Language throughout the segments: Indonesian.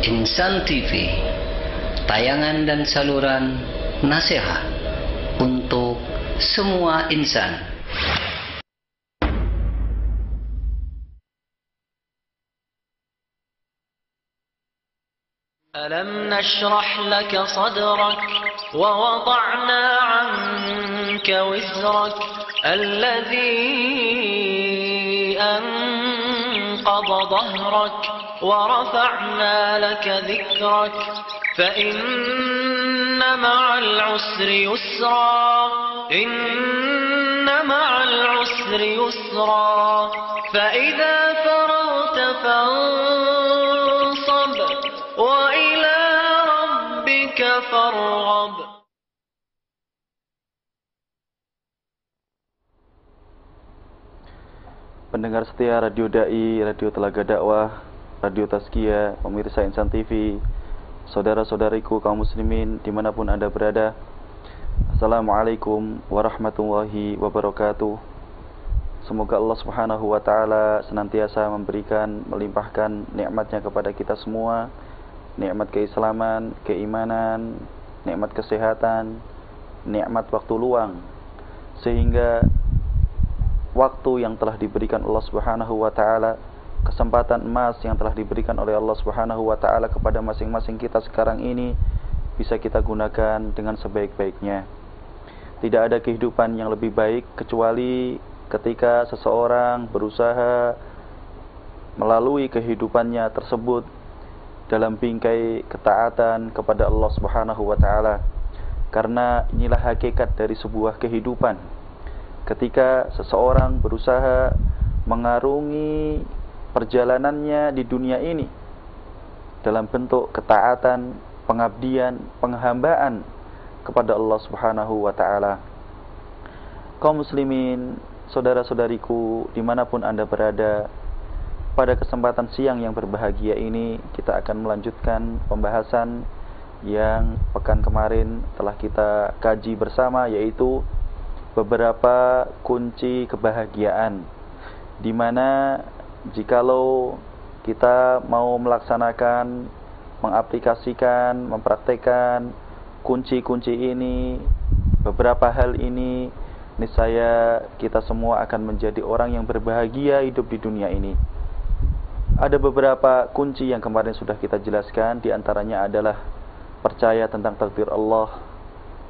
Insan TV, tayangan dan saluran nasihat untuk semua insan. ألم نشرح لك صدرك ووضعنا عنك وزرك الذي أنقض ظهرك ورفعنا لك ذكرك فإن مع العسر يسرا إن مع العسر يسرا فإذا فرغت فانصب وإلى ربك فارغب. Pendengar setia Radio Dai, Radio Telaga Dakwah, Radio Tazkiyah, pemirsa Insan TV, saudara-saudariku kaum muslimin dimanapun Anda berada, Assalamualaikum warahmatullahi wabarakatuh. Semoga Allah subhanahu wa ta'ala senantiasa memberikan, melimpahkan nikmatnya kepada kita semua, nikmat keislaman, keimanan, nikmat kesehatan, nikmat waktu luang, sehingga waktu yang telah diberikan Allah subhanahu wa ta'ala, kesempatan emas yang telah diberikan oleh Allah subhanahu wa ta'ala kepada masing-masing kita sekarang ini bisa kita gunakan dengan sebaik-baiknya. Tidak ada kehidupan yang lebih baik kecuali ketika seseorang berusaha melalui kehidupannya tersebut dalam bingkai ketaatan kepada Allah subhanahu wa ta'ala. Karena inilah hakikat dari sebuah kehidupan. Ketika seseorang berusaha mengarungi perjalanannya di dunia ini dalam bentuk ketaatan, pengabdian, penghambaan kepada Allah subhanahu wa ta'ala. Kaum muslimin, saudara-saudariku dimanapun Anda berada, pada kesempatan siang yang berbahagia ini kita akan melanjutkan pembahasan yang pekan kemarin telah kita kaji bersama, yaitu beberapa kunci kebahagiaan, di mana jikalau kita mau melaksanakan, mengaplikasikan, mempraktekkan kunci-kunci ini, beberapa hal ini, niscaya kita semua akan menjadi orang yang berbahagia hidup di dunia ini. Ada beberapa kunci yang kemarin sudah kita jelaskan, di antaranya adalah percaya tentang takdir Allah.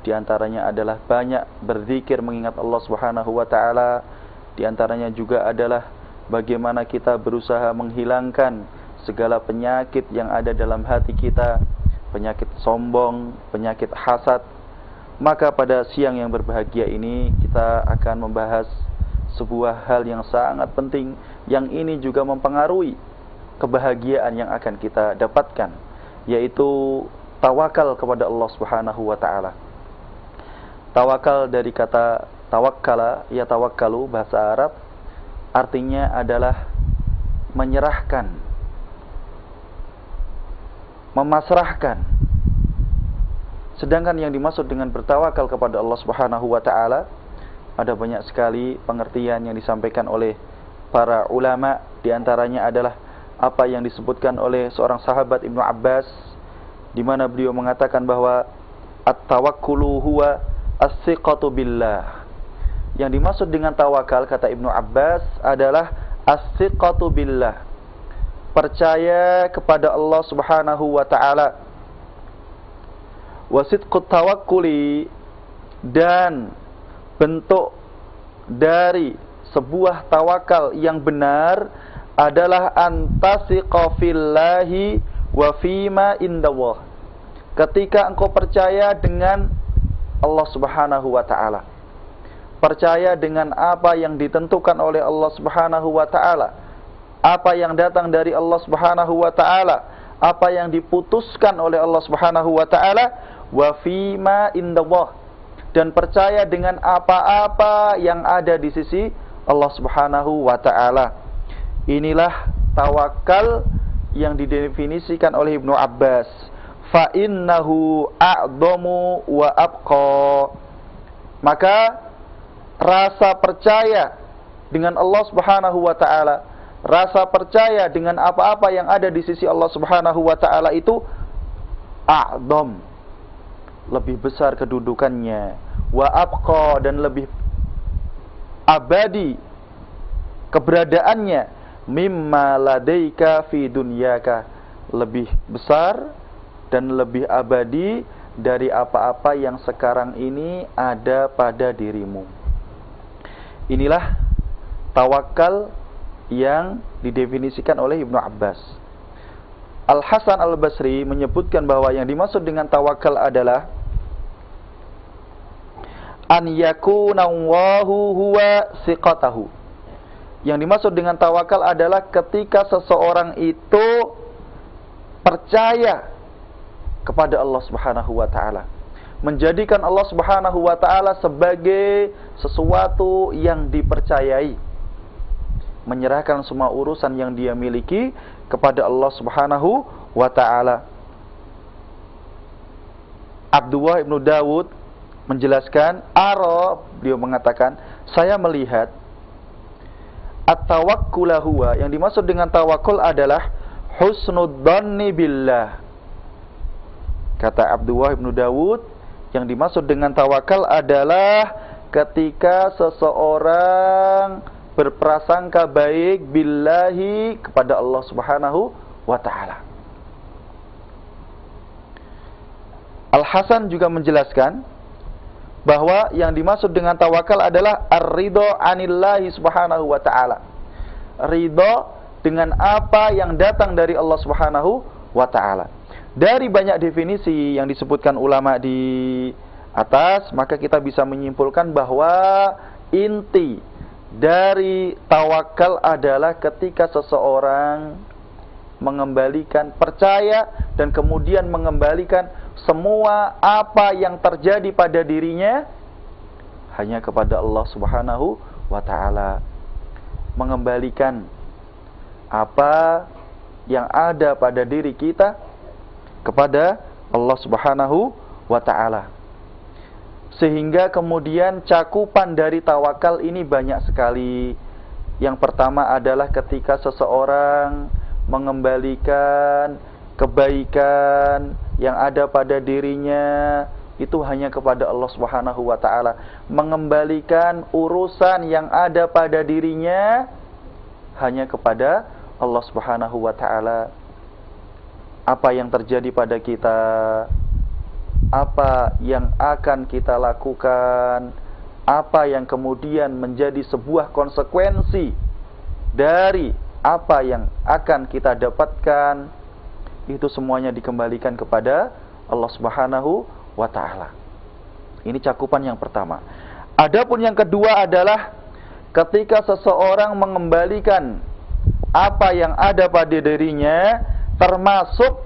Di antaranya adalah banyak berzikir mengingat Allah subhanahu wa ta'ala. Di antaranya juga adalah bagaimana kita berusaha menghilangkan segala penyakit yang ada dalam hati kita, penyakit sombong, penyakit hasad. Maka pada siang yang berbahagia ini kita akan membahas sebuah hal yang sangat penting, yang ini juga mempengaruhi kebahagiaan yang akan kita dapatkan, yaitu tawakal kepada Allah subhanahu wa ta'ala. Tawakal dari kata tawakkala, ya tawakkalu, bahasa Arab, artinya adalah menyerahkan, memasrahkan. Sedangkan yang dimaksud dengan bertawakal kepada Allah subhanahu wa ta'ala, ada banyak sekali pengertian yang disampaikan oleh para ulama. Di antaranya adalah apa yang disebutkan oleh seorang sahabat Ibnu Abbas, di mana beliau mengatakan bahwa at-tawakkulu huwa as-siqatu billah. Yang dimaksud dengan tawakal, kata Ibnu Abbas, adalah as-siqatu billah, percaya kepada Allah subhanahu wa ta'ala. Wa sidqut tawakkuli, dan bentuk dari sebuah tawakal yang benar adalah antasiqa fillahi wa fima indallah. Ketika engkau percaya dengan Allah subhanahu wa ta'ala, percaya dengan apa yang ditentukan oleh Allah subhanahu wa ta'ala, apa yang datang dari Allah subhanahu wa ta'ala, apa yang diputuskan oleh Allah subhanahu wa ta'ala, wa fima indallah, dan percaya dengan apa-apa yang ada di sisi Allah subhanahu wa ta'ala. Inilah tawakal yang didefinisikan oleh Ibnu Abbas. Fa innahu a'dhamu wa abqa. Maka rasa percaya dengan Allah subhanahu wa ta'ala, rasa percaya dengan apa-apa yang ada di sisi Allah Subhanahu wa taala itu a'dham, lebih besar kedudukannya, wa abqa, dan lebih abadi keberadaannya, mimma ladaika fi dunyaka, lebih besar dan lebih abadi dari apa-apa yang sekarang ini ada pada dirimu. Inilah tawakal yang didefinisikan oleh Ibnu Abbas. Al-Hasan Al-Basri menyebutkan bahwa yang dimaksud dengan tawakal adalah an yakuna Allahu huwa siqatahu. Yang dimaksud dengan tawakal adalah ketika seseorang itu percaya kepada Allah Subhanahu wa taala, menjadikan Allah Subhanahu wa taala sebagai sesuatu yang dipercayai, menyerahkan semua urusan yang dia miliki kepada Allah Subhanahu wa taala. Abdullah ibnu Dawud menjelaskan, beliau mengatakan, saya melihat at-tawakkul huwa, yang dimaksud dengan tawakul adalah husnudzanni billah. Kata Abdullah ibnu Dawud, yang dimaksud dengan tawakal adalah ketika seseorang berprasangka baik billahi, kepada Allah Subhanahu wa taala. Al-Hasan juga menjelaskan bahwa yang dimaksud dengan tawakal adalah ar-ridha anillahi subhanahu wa ta'ala, ridha dengan apa yang datang dari Allah Subhanahu wa ta'ala. Dari banyak definisi yang disebutkan ulama di atas, maka kita bisa menyimpulkan bahwa inti dari tawakal adalah ketika seseorang mengembalikan, percaya dan kemudian mengembalikan semua apa yang terjadi pada dirinya hanya kepada Allah Subhanahu wa ta'ala. Mengembalikan apa yang ada pada diri kita kepada Allah Subhanahu wa ta'ala. Sehingga kemudian cakupan dari tawakal ini banyak sekali. Yang pertama adalah ketika seseorang mengembalikan kebaikan yang ada pada dirinya itu hanya kepada Allah Subhanahu wa ta'ala, mengembalikan urusan yang ada pada dirinya hanya kepada Allah Subhanahu wa ta'ala. Apa yang terjadi pada kita, apa yang akan kita lakukan, apa yang kemudian menjadi sebuah konsekuensi dari apa yang akan kita dapatkan, itu semuanya dikembalikan kepada Allah Subhanahu wa ta'ala. Ini cakupan yang pertama. Adapun yang kedua adalah ketika seseorang mengembalikan apa yang ada pada dirinya, termasuk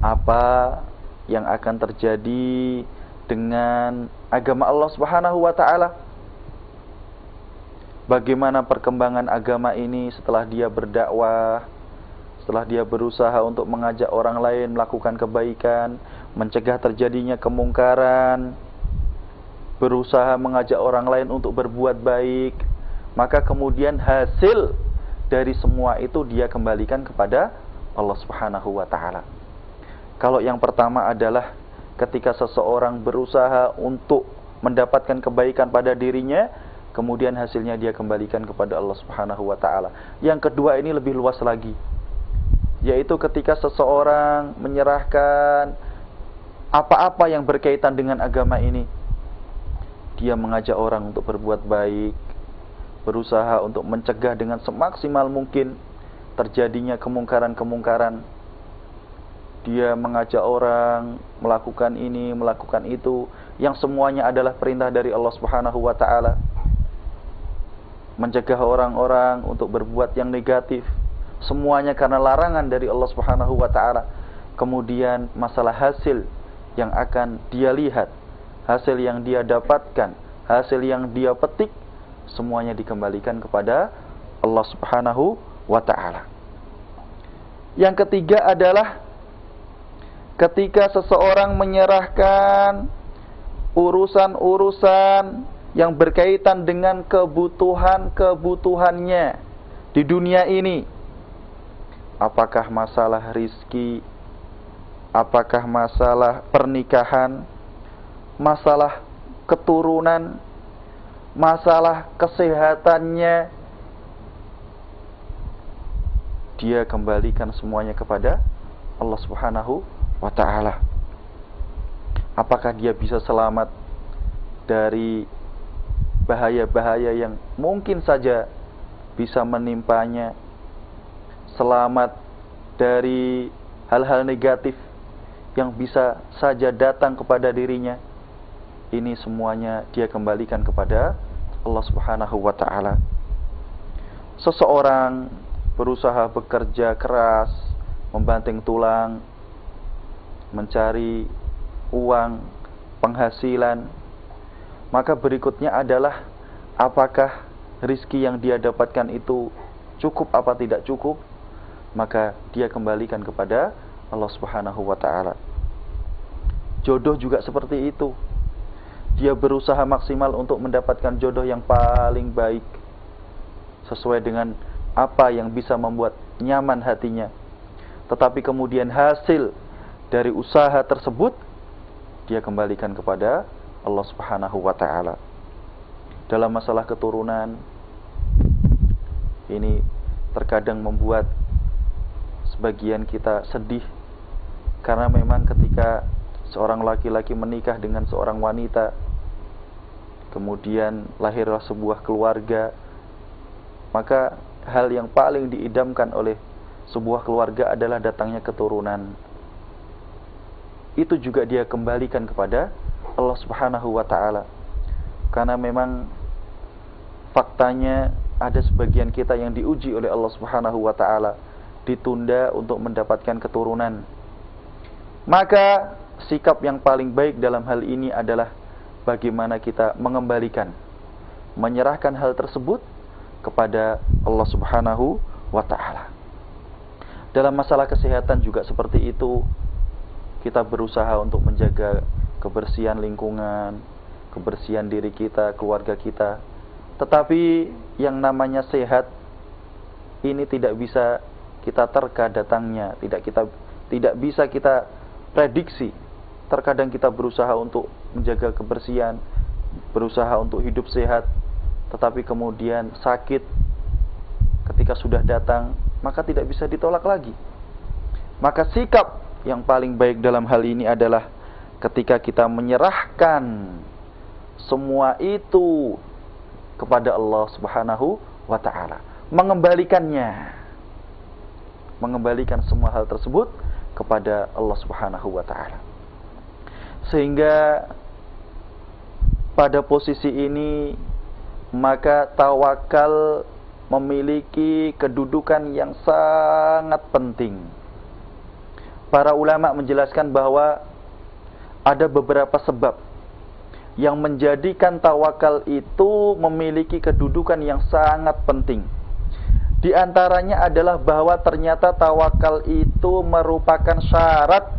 apa yang akan terjadi dengan agama Allah Subhanahu wa ta'ala. Bagaimana perkembangan agama ini setelah dia berdakwah, setelah dia berusaha untuk mengajak orang lain melakukan kebaikan, mencegah terjadinya kemungkaran, berusaha mengajak orang lain untuk berbuat baik, maka kemudian hasil dari semua itu dia kembalikan kepada Allah Subhanahu wa ta'ala. Kalau yang pertama adalah ketika seseorang berusaha untuk mendapatkan kebaikan pada dirinya, kemudian hasilnya dia kembalikan kepada Allah Subhanahu wa ta'ala. Yang kedua ini lebih luas lagi, yaitu ketika seseorang menyerahkan apa-apa yang berkaitan dengan agama ini, dia mengajak orang untuk berbuat baik, berusaha untuk mencegah dengan semaksimal mungkin terjadinya kemungkaran-kemungkaran. Dia mengajak orang melakukan ini, melakukan itu, yang semuanya adalah perintah dari Allah Subhanahu wa ta'ala. Mencegah orang-orang untuk berbuat yang negatif, semuanya karena larangan dari Allah Subhanahu wa ta'ala. Kemudian masalah hasil yang akan dia lihat, hasil yang dia dapatkan, hasil yang dia petik, semuanya dikembalikan kepada Allah Subhanahu wa ta'ala. Yang ketiga adalah ketika seseorang menyerahkan urusan-urusan yang berkaitan dengan kebutuhan-kebutuhannya di dunia ini. Apakah masalah rizki, apakah masalah pernikahan, masalah keturunan, masalah kesehatannya, dia kembalikan semuanya kepada Allah Subhanahu wa ta'ala. Apakah dia bisa selamat dari bahaya-bahaya yang mungkin saja bisa menimpanya, selamat dari hal-hal negatif yang bisa saja datang kepada dirinya. Ini semuanya dia kembalikan kepada Allah Subhanahu wa ta'ala. Seseorang berusaha bekerja keras, membanting tulang, mencari uang, penghasilan, maka berikutnya adalah apakah rizki yang dia dapatkan itu cukup apa tidak cukup, maka dia kembalikan kepada Allah Subhanahu wa ta'ala. Jodoh juga seperti itu. Dia berusaha maksimal untuk mendapatkan jodoh yang paling baik, sesuai dengan apa yang bisa membuat nyaman hatinya. Tetapi kemudian hasil dari usaha tersebut dia kembalikan kepada Allah Subhanahu wa ta'ala. Dalam masalah keturunan, ini terkadang membuat sebagian kita sedih, karena memang ketika seorang laki-laki menikah dengan seorang wanita, kemudian lahirlah sebuah keluarga, maka hal yang paling diidamkan oleh sebuah keluarga adalah datangnya keturunan. Itu juga dia kembalikan kepada Allah Subhanahu wa ta'ala. Karena memang faktanya ada sebagian kita yang diuji oleh Allah Subhanahu wa ta'ala, ditunda untuk mendapatkan keturunan. Maka sikap yang paling baik dalam hal ini adalah bagaimana kita mengembalikan, menyerahkan hal tersebut kepada Allah Subhanahu wa ta'ala. Dalam masalah kesehatan juga seperti itu. Kita berusaha untuk menjaga kebersihan lingkungan, kebersihan diri kita, keluarga kita. Tetapi yang namanya sehat ini tidak bisa kita terka datangnya, tidak bisa kita prediksi. Terkadang kita berusaha untuk menjaga kebersihan, berusaha untuk hidup sehat, tetapi kemudian sakit ketika sudah datang, maka tidak bisa ditolak lagi. Maka sikap yang paling baik dalam hal ini adalah ketika kita menyerahkan semua itu kepada Allah Subhanahu wa ta'ala, mengembalikan semua hal tersebut kepada Allah Subhanahu wa ta'ala. Sehingga pada posisi ini maka tawakal memiliki kedudukan yang sangat penting. Para ulama menjelaskan bahwa ada beberapa sebab yang menjadikan tawakal itu memiliki kedudukan yang sangat penting. Di antaranya adalah bahwa ternyata tawakal itu merupakan syarat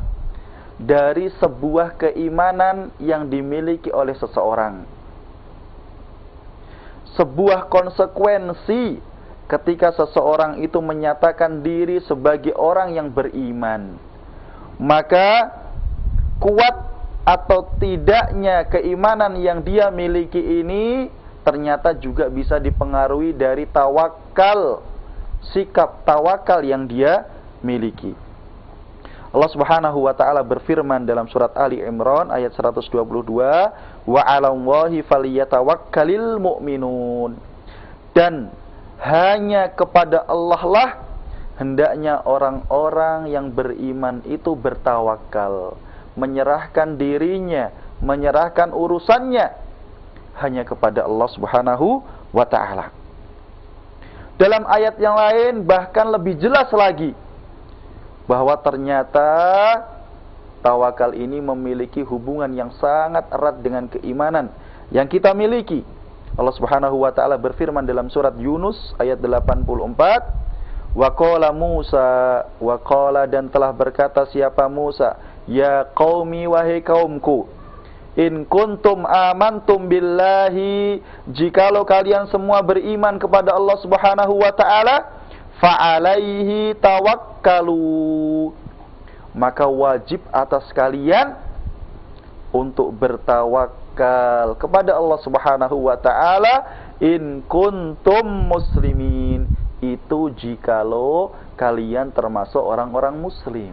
dari sebuah keimanan yang dimiliki oleh seseorang. Sebuah konsekuensi ketika seseorang itu menyatakan diri sebagai orang yang beriman. Maka kuat atau tidaknya keimanan yang dia miliki ini ternyata juga bisa dipengaruhi dari tawakal, sikap tawakal yang dia miliki. Allah Subhanahu wa ta'ala berfirman dalam surat Ali Imran ayat 122, wa 'alallahi falyatawakkalul mu'minun. Dan hanya kepada Allah lah hendaknya orang-orang yang beriman itu bertawakal, menyerahkan dirinya, menyerahkan urusannya hanya kepada Allah Subhanahu wa ta'ala. Dalam ayat yang lain bahkan lebih jelas lagi bahwa ternyata tawakal ini memiliki hubungan yang sangat erat dengan keimanan yang kita miliki. Allah Subhanahu wa ta'ala berfirman dalam surat Yunus ayat 84, wa qala Musa, wa qala dan telah berkata siapa Musa, ya qaumi wahai kaumku, In kuntum amantum billahi, jikalau kalian semua beriman kepada Allah Subhanahu wa taala, fa'alaihi tawakkalu, maka wajib atas kalian untuk bertawakal kepada Allah Subhanahu wa taala. In kuntum muslimin, itu jikalau kalian termasuk orang-orang muslim.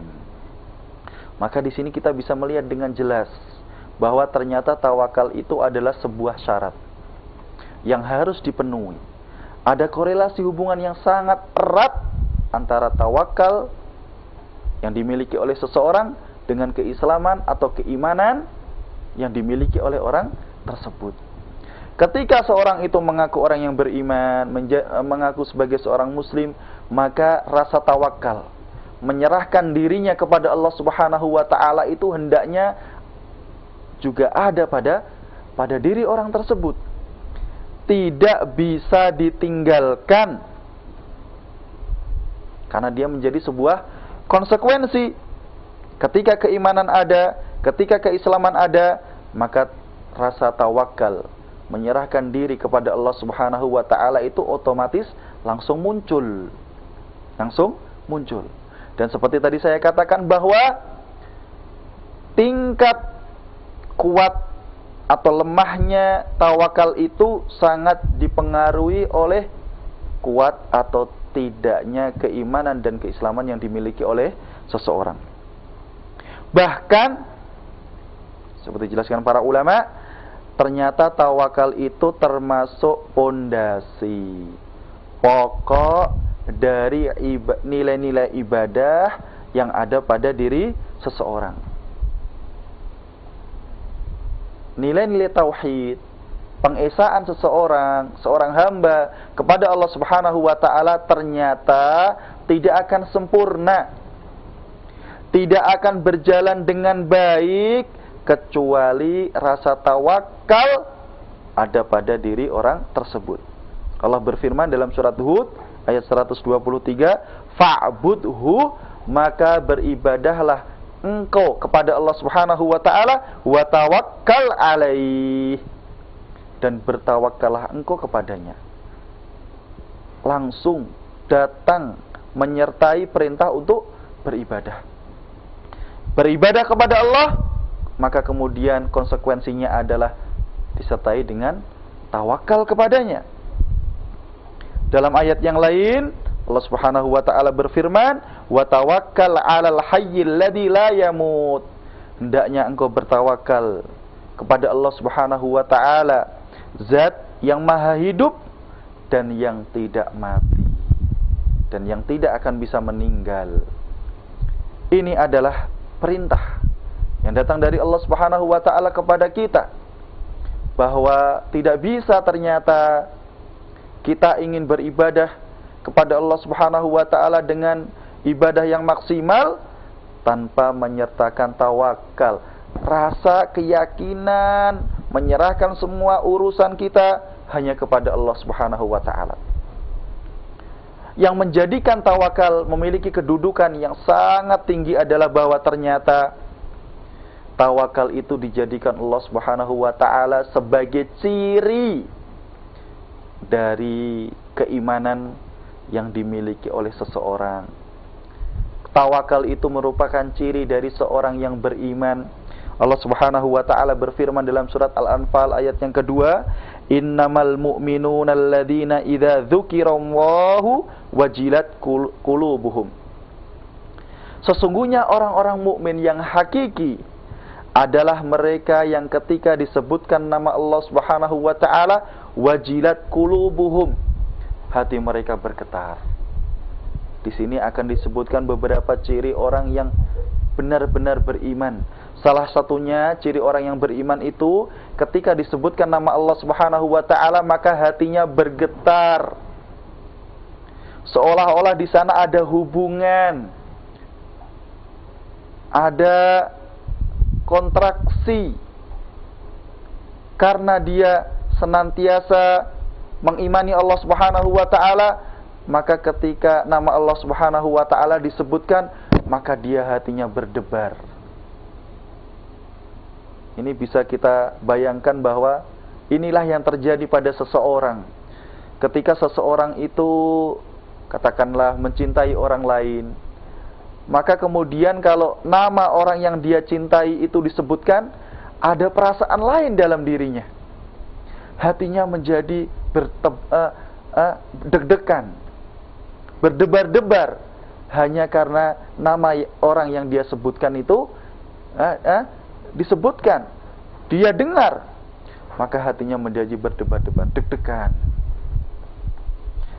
Maka di sini kita bisa melihat dengan jelas bahwa ternyata tawakal itu adalah sebuah syarat yang harus dipenuhi. Ada korelasi hubungan yang sangat erat antara tawakal yang dimiliki oleh seseorang dengan keislaman atau keimanan yang dimiliki oleh orang tersebut. Ketika seorang itu mengaku orang yang beriman, mengaku sebagai seorang muslim, maka rasa tawakal, menyerahkan dirinya kepada Allah Subhanahu wa taala itu hendaknya juga ada pada diri orang tersebut. Tidak bisa ditinggalkan, karena dia menjadi sebuah konsekuensi. Ketika keimanan ada, ketika keislaman ada, maka rasa tawakal, menyerahkan diri kepada Allah Subhanahu wa taala itu otomatis langsung muncul. Dan seperti tadi saya katakan bahwa tingkat kuat atau lemahnya tawakal itu sangat dipengaruhi oleh kuat atau tidaknya keimanan dan keislaman yang dimiliki oleh seseorang. Bahkan seperti dijelaskan para ulama, ternyata tawakal itu termasuk pondasi pokok dari nilai-nilai ibadah yang ada pada diri seseorang. Nilai-nilai tauhid, pengesaan seorang hamba kepada Allah Subhanahu wa taala ternyata tidak akan sempurna, tidak akan berjalan dengan baik kecuali rasa tawakal ada pada diri orang tersebut. Allah berfirman dalam surat Hud ayat 123, fa'budhu, maka beribadahlah engkau kepada Allah Subhanahu wa taala, wa tawakkal alaih, dan bertawakallah engkau kepadanya. Langsung datang menyertai perintah untuk beribadah. Beribadah kepada Allah, maka kemudian konsekuensinya adalah disertai dengan tawakal kepadanya. Dalam ayat yang lain Allah Subhanahu wa taala berfirman, "Wa tawakkal 'alal hayyil ladzi la yamut." Hendaknya engkau bertawakal kepada Allah Subhanahu wa taala, zat yang maha hidup dan yang tidak mati dan yang tidak akan bisa meninggal. Ini adalah perintah yang datang dari Allah Subhanahu wa taala kepada kita, bahwa tidak bisa ternyata kita ingin beribadah kepada Allah Subhanahu wa taala dengan ibadah yang maksimal tanpa menyertakan tawakal, rasa keyakinan, menyerahkan semua urusan kita hanya kepada Allah Subhanahu wa taala. Yang menjadikan tawakal memiliki kedudukan yang sangat tinggi adalah bahwa ternyata tawakal itu dijadikan Allah Subhanahu wa taala sebagai ciri dari keimanan yang dimiliki oleh seseorang. Tawakal itu merupakan ciri dari seorang yang beriman. Allah Subhanahu wa taala berfirman dalam surat Al-Anfal ayat yang kedua, "Innamal mu'minuna alladzina idza dzukirallahu wajilat qulubuhum." Sesungguhnya orang-orang mukmin yang hakiki adalah mereka yang ketika disebutkan nama Allah Subhanahu wa taala, wajilat qulubuhum, hati mereka bergetar. Di sini akan disebutkan beberapa ciri orang yang benar-benar beriman. Salah satunya ciri orang yang beriman itu ketika disebutkan nama Allah Subhanahu wa taala maka hatinya bergetar. Seolah-olah di sana ada hubungan, ada kontraksi, karena dia senantiasa mengimani Allah Subhanahu wa taala, maka ketika nama Allah Subhanahu wa taala disebutkan, maka dia hatinya berdebar. Ini bisa kita bayangkan bahwa inilah yang terjadi pada seseorang. Ketika seseorang itu katakanlah mencintai orang lain, maka kemudian kalau nama orang yang dia cintai itu disebutkan, ada perasaan lain dalam dirinya. Hatinya menjadi deg-degan, berdebar-debar, hanya karena nama orang yang dia sebutkan itu disebutkan, dia dengar, maka hatinya menjadi berdebar-debar, deg-degan.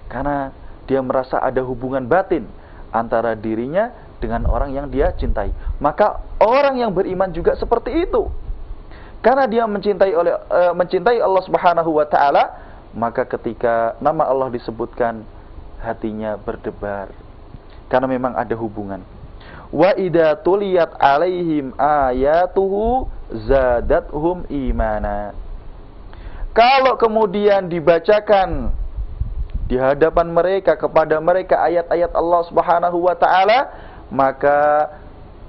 Karena dia merasa ada hubungan batin antara dirinya dengan orang yang dia cintai. Maka orang yang beriman juga seperti itu. Karena dia mencintai Allah Subhanahu wa taala, maka ketika nama Allah disebutkan, hatinya berdebar. Karena memang ada hubungan. Wa idza tuliyat alaihim ayatuhu zadathum imana. Kalau kemudian dibacakan di hadapan mereka, kepada mereka ayat-ayat Allah Subhanahu wa taala, maka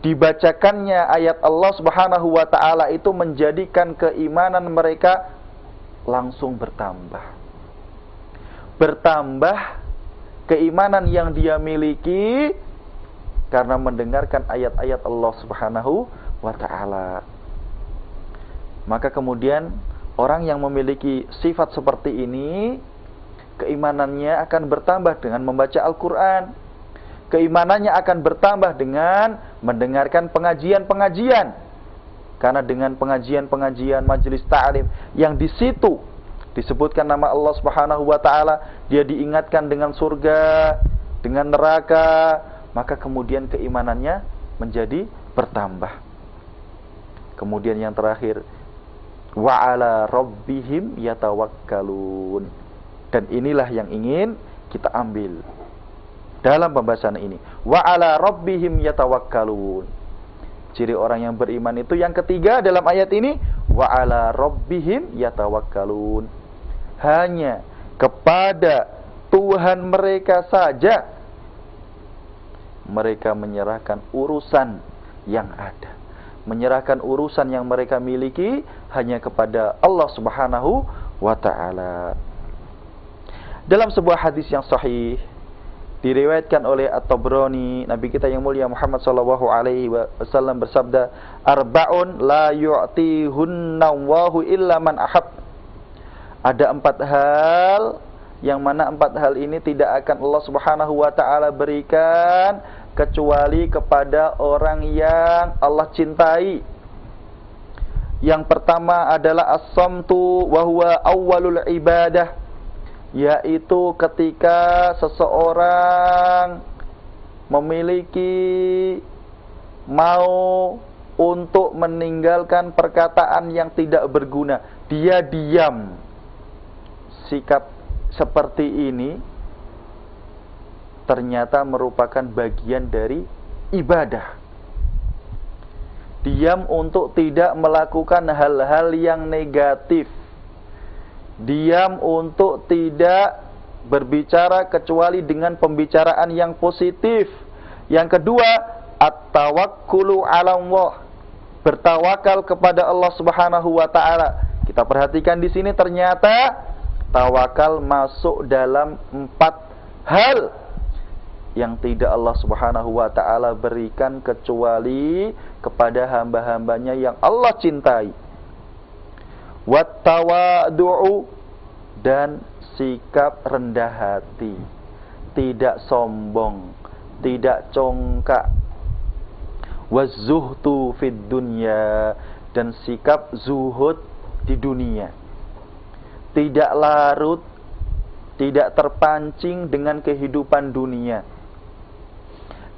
dibacakannya ayat Allah Subhanahu wa taala itu menjadikan keimanan mereka langsung bertambah. Bertambah keimanan yang dia miliki karena mendengarkan ayat-ayat Allah Subhanahu wa taala. Maka kemudian orang yang memiliki sifat seperti ini, keimanannya akan bertambah dengan membaca Al-Quran. Keimanannya akan bertambah dengan mendengarkan pengajian-pengajian. Karena dengan pengajian-pengajian majelis ta'lim yang di situ disebutkan nama Allah Subhanahu wa taala, dia diingatkan dengan surga, dengan neraka, maka kemudian keimanannya menjadi bertambah. Kemudian yang terakhir, wa 'ala rabbihim yatawakkalun. Dan inilah yang ingin kita ambil dalam pembahasan ini. Wa 'ala rabbihim yatawakkalun. Ciri orang yang beriman itu yang ketiga dalam ayat ini, wa 'ala rabbihim yatawakkalun. Hanya kepada Tuhan mereka saja mereka menyerahkan urusan yang ada. Menyerahkan urusan yang mereka miliki hanya kepada Allah Subhanahu wa taala. Dalam sebuah hadis yang sahih diriwayatkan oleh At-Tabrani, Nabi kita yang mulia Muhammad sallallahu alaihi wasallam bersabda, arba'un la yu'tihunna Allahu illa man ahab. Ada 4 hal yang mana 4 hal ini tidak akan Allah Subhanahu wa taala berikan kecuali kepada orang yang Allah cintai. Yang pertama adalah as-samtu wa huwa awwalul ibadah, yaitu ketika seseorang memiliki mau untuk meninggalkan perkataan yang tidak berguna, dia diam. Sikap seperti ini ternyata merupakan bagian dari ibadah. Diam untuk tidak melakukan hal-hal yang negatif. Diam untuk tidak berbicara kecuali dengan pembicaraan yang positif. Yang kedua, at-tawakkulu 'ala Allah. Bertawakal kepada Allah Subhanahu wa taala. Kita perhatikan di sini ternyata tawakal masuk dalam 4 hal yang tidak Allah Subhanahu wa taala berikan kecuali kepada hamba-hambanya yang Allah cintai. Wattawadu'u, dan sikap rendah hati, tidak sombong, tidak congkak. Wazzuhdu fid dunya, dan sikap zuhud di dunia, tidak larut, tidak terpancing dengan kehidupan dunia.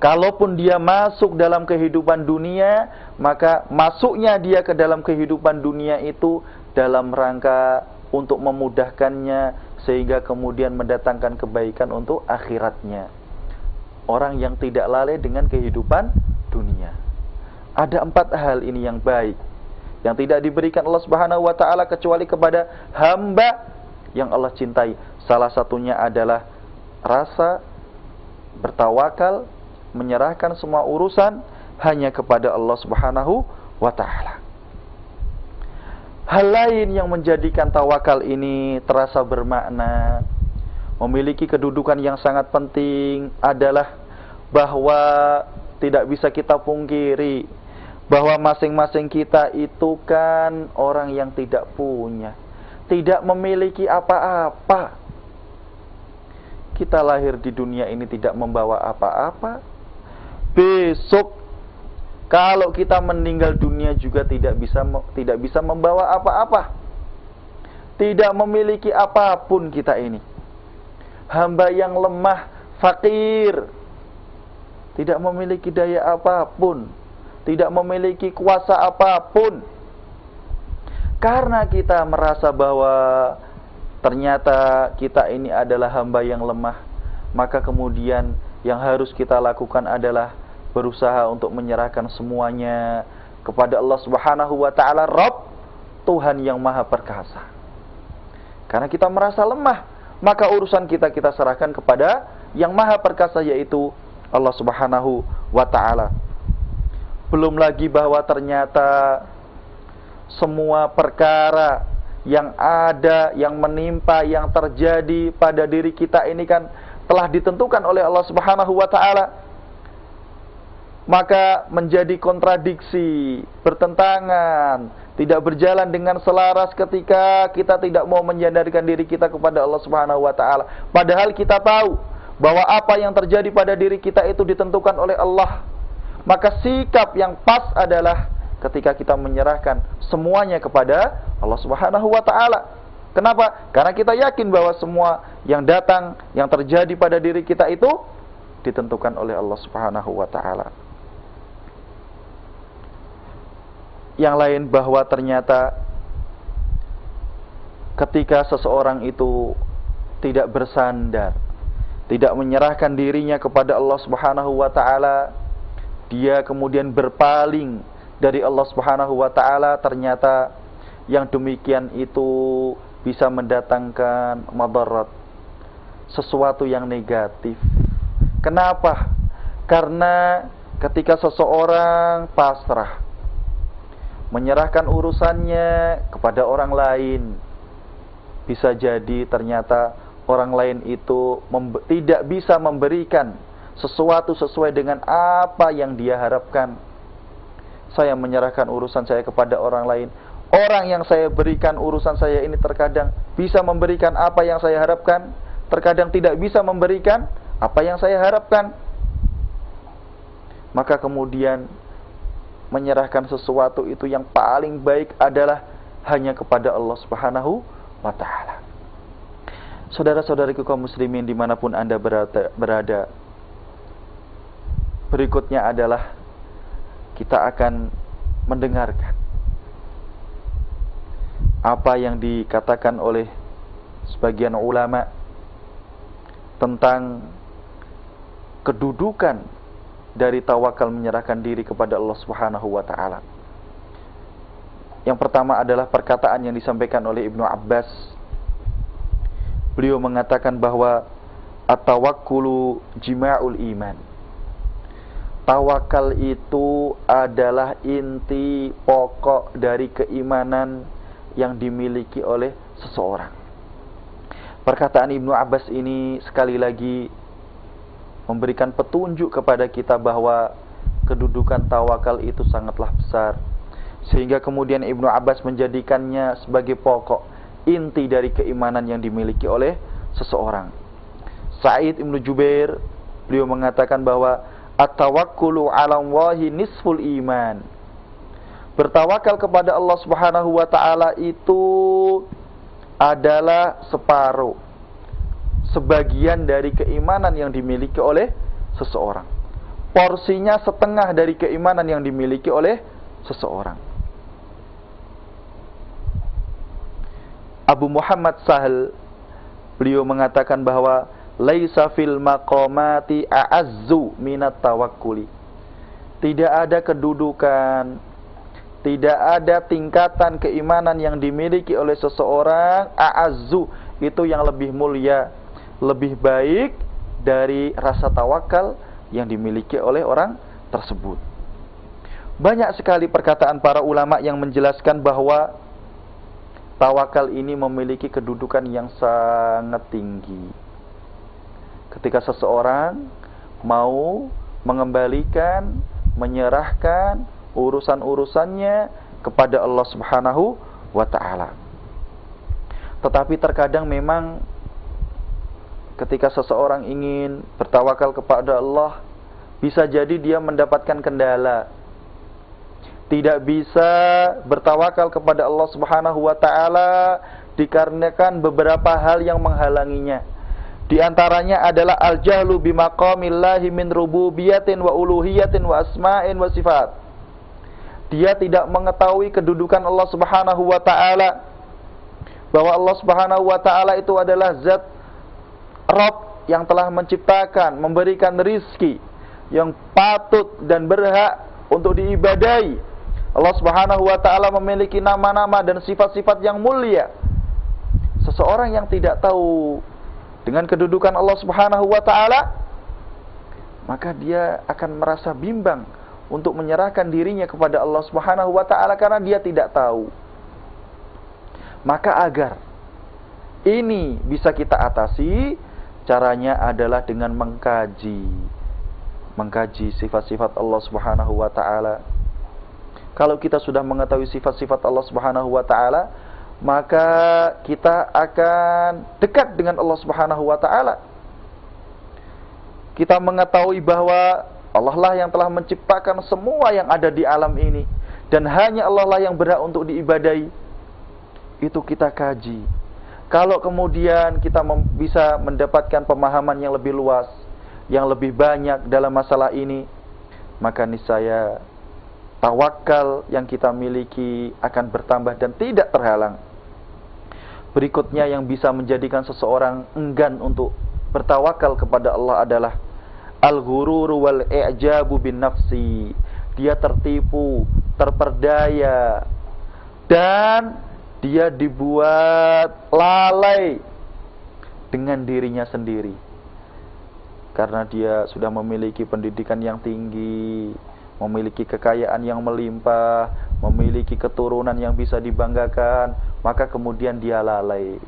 Kalaupun dia masuk dalam kehidupan dunia, maka masuknya dia ke dalam kehidupan dunia itu dalam rangka untuk memudahkannya sehingga kemudian mendatangkan kebaikan untuk akhiratnya. Orang yang tidak lalai dengan kehidupan dunia. Ada 4 hal ini yang baik, yang tidak diberikan Allah Subhanahu wa taala kecuali kepada hamba yang Allah cintai. Salah satunya adalah rasa bertawakal, menyerahkan semua urusan hanya kepada Allah Subhanahu wa taala. Hal lain yang menjadikan tawakal ini terasa bermakna, memiliki kedudukan yang sangat penting adalah bahwa tidak bisa kita pungkiri bahwa masing-masing kita itu kan orang yang tidak punya, tidak memiliki apa-apa. Kita lahir di dunia ini tidak membawa apa-apa. Besok kalau kita meninggal dunia juga tidak bisa membawa apa-apa. Tidak memiliki apapun kita ini. Hamba yang lemah, fakir, tidak memiliki daya apapun, tidak memiliki kuasa apapun. Karena kita merasa bahwa ternyata kita ini adalah hamba yang lemah, maka kemudian yang harus kita lakukan adalah berusaha untuk menyerahkan semuanya kepada Allah Subhanahu wa taala, Rabb, Tuhan yang Maha Perkasa. Karena kita merasa lemah, maka urusan kita serahkan kepada yang Maha Perkasa, yaitu Allah Subhanahu wa taala. Belum lagi bahwa ternyata semua perkara yang ada, yang menimpa, yang terjadi pada diri kita ini kan telah ditentukan oleh Allah Subhanahu wa taala. Maka menjadi kontradiksi, bertentangan, tidak berjalan dengan selaras ketika kita tidak mau menyandarkan diri kita kepada Allah Subhanahu wa taala. Padahal kita tahu bahwa apa yang terjadi pada diri kita itu ditentukan oleh Allah. Maka sikap yang pas adalah ketika kita menyerahkan semuanya kepada Allah Subhanahu wa taala. Kenapa? Karena kita yakin bahwa semua yang datang, yang terjadi pada diri kita itu ditentukan oleh Allah Subhanahu wa taala. Yang lain bahwa ternyata ketika seseorang itu tidak bersandar, tidak menyerahkan dirinya kepada Allah Subhanahu wa taala, dia kemudian berpaling dari Allah Subhanahu wa taala, ternyata yang demikian itu bisa mendatangkan madarat, sesuatu yang negatif. Kenapa? Karena ketika seseorang pasrah, menyerahkan urusannya kepada orang lain, bisa jadi ternyata orang lain itu tidak bisa memberikan sesuatu sesuai dengan apa yang dia harapkan. Saya menyerahkan urusan saya kepada orang lain, orang yang saya berikan urusan saya ini terkadang bisa memberikan apa yang saya harapkan, terkadang tidak bisa memberikan apa yang saya harapkan. Maka kemudian menyerahkan sesuatu itu yang paling baik adalah hanya kepada Allah Subhanahu wa ta'ala. Saudara-saudariku kaum muslimin dimanapun Anda berada, berikutnya adalah kita akan mendengarkan apa yang dikatakan oleh sebagian ulama tentang kedudukan dari tawakal menyerahkan diri kepada Allah Subhanahu wa taala. Yang pertama adalah perkataan yang disampaikan oleh Ibnu Abbas. Beliau mengatakan bahwa at-tawakkulu jima'ul iman. Tawakal itu adalah inti pokok dari keimanan yang dimiliki oleh seseorang. Perkataan Ibnu Abbas ini sekali lagi memberikan petunjuk kepada kita bahwa kedudukan tawakal itu sangatlah besar, sehingga kemudian Ibnu Abbas menjadikannya sebagai pokok inti dari keimanan yang dimiliki oleh seseorang. Sa'id Ibnu Jubair, beliau mengatakan bahwa at-tawakkulu 'ala Allahi nisful iman. Bertawakal kepada Allah Subhanahu wa taala itu adalah sebagian dari keimanan yang dimiliki oleh seseorang. Porsinya setengah dari keimanan yang dimiliki oleh seseorang. Abu Muhammad Sahal, beliau mengatakan bahwa laisa fil maqamati a'azzu minat tawakkuli. Tidak ada kedudukan, tidak ada tingkatan keimanan yang dimiliki oleh seseorang a'azzu, itu yang lebih mulia, lebih baik dari rasa tawakal yang dimiliki oleh orang tersebut. Banyak sekali perkataan para ulama yang menjelaskan bahwa tawakal ini memiliki kedudukan yang sangat tinggi. Ketika seseorang mau mengembalikan, menyerahkan urusan-urusannya kepada Allah Subhanahu wa ta'ala. Tetapi terkadang memang ketika seseorang ingin bertawakal kepada Allah, bisa jadi dia mendapatkan kendala. Tidak bisa bertawakal kepada Allah Subhanahu wa ta'ala dikarenakan beberapa hal yang menghalanginya. Di antaranya adalah al-jahlu bimaqamillahi min rububiyatin wa uluhiyatin wa asma'in wa sifat. Dia tidak mengetahui kedudukan Allah Subhanahu wa ta'ala, bahwa Allah Subhanahu wa ta'ala itu adalah zat Rabb yang telah menciptakan, memberikan rizki, yang patut dan berhak untuk diibadahi. Allah Subhanahu wa ta'ala memiliki nama-nama dan sifat-sifat yang mulia. Seseorang yang tidak tahu dengan kedudukan Allah Subhanahu wa ta'ala, maka dia akan merasa bimbang untuk menyerahkan dirinya kepada Allah Subhanahu wa ta'ala karena dia tidak tahu. Maka agar ini bisa kita atasi, caranya adalah dengan mengkaji sifat-sifat Allah Subhanahu wa ta'ala. Kalau kita sudah mengetahui sifat-sifat Allah Subhanahu wa ta'ala, maka kita akan dekat dengan Allah Subhanahu wa ta'ala. Kita mengetahui bahwa Allah lah yang telah menciptakan semua yang ada di alam ini, dan hanya Allah lah yang berhak untuk diibadahi. Itu kita kaji. Kalau kemudian kita bisa mendapatkan pemahaman yang lebih luas, yang lebih banyak dalam masalah ini, maka niscaya tawakal yang kita miliki akan bertambah dan tidak terhalang. Berikutnya yang bisa menjadikan seseorang enggan untuk bertawakal kepada Allah adalah al-ghururu wal i'jabu bin nafsi. Dia tertipu, terperdaya, dan dia dibuat lalai dengan dirinya sendiri. Karena dia sudah memiliki pendidikan yang tinggi, memiliki kekayaan yang melimpah, memiliki keturunan yang bisa dibanggakan, maka kemudian dia lalai.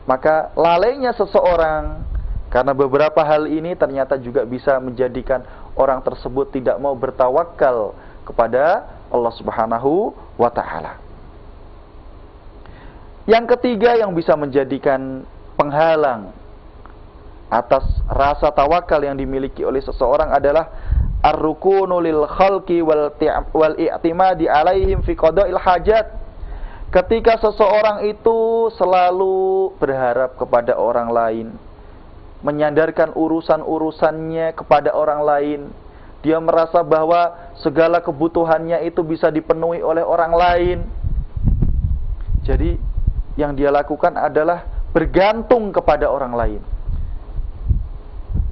Maka lalainya seseorang karena beberapa hal ini ternyata juga bisa menjadikan orang tersebut tidak mau bertawakal kepada Allah Subhanahu wa ta'ala. Yang ketiga yang bisa menjadikan penghalang atas rasa tawakal yang dimiliki oleh seseorang adalah ar-rukunu lil khalqi wal i'timadi alaihim fi qada'il hajat. Ketika seseorang itu selalu berharap kepada orang lain, menyandarkan urusan-urusannya kepada orang lain, dia merasa bahwa segala kebutuhannya itu bisa dipenuhi oleh orang lain. Jadi yang dia lakukan adalah bergantung kepada orang lain.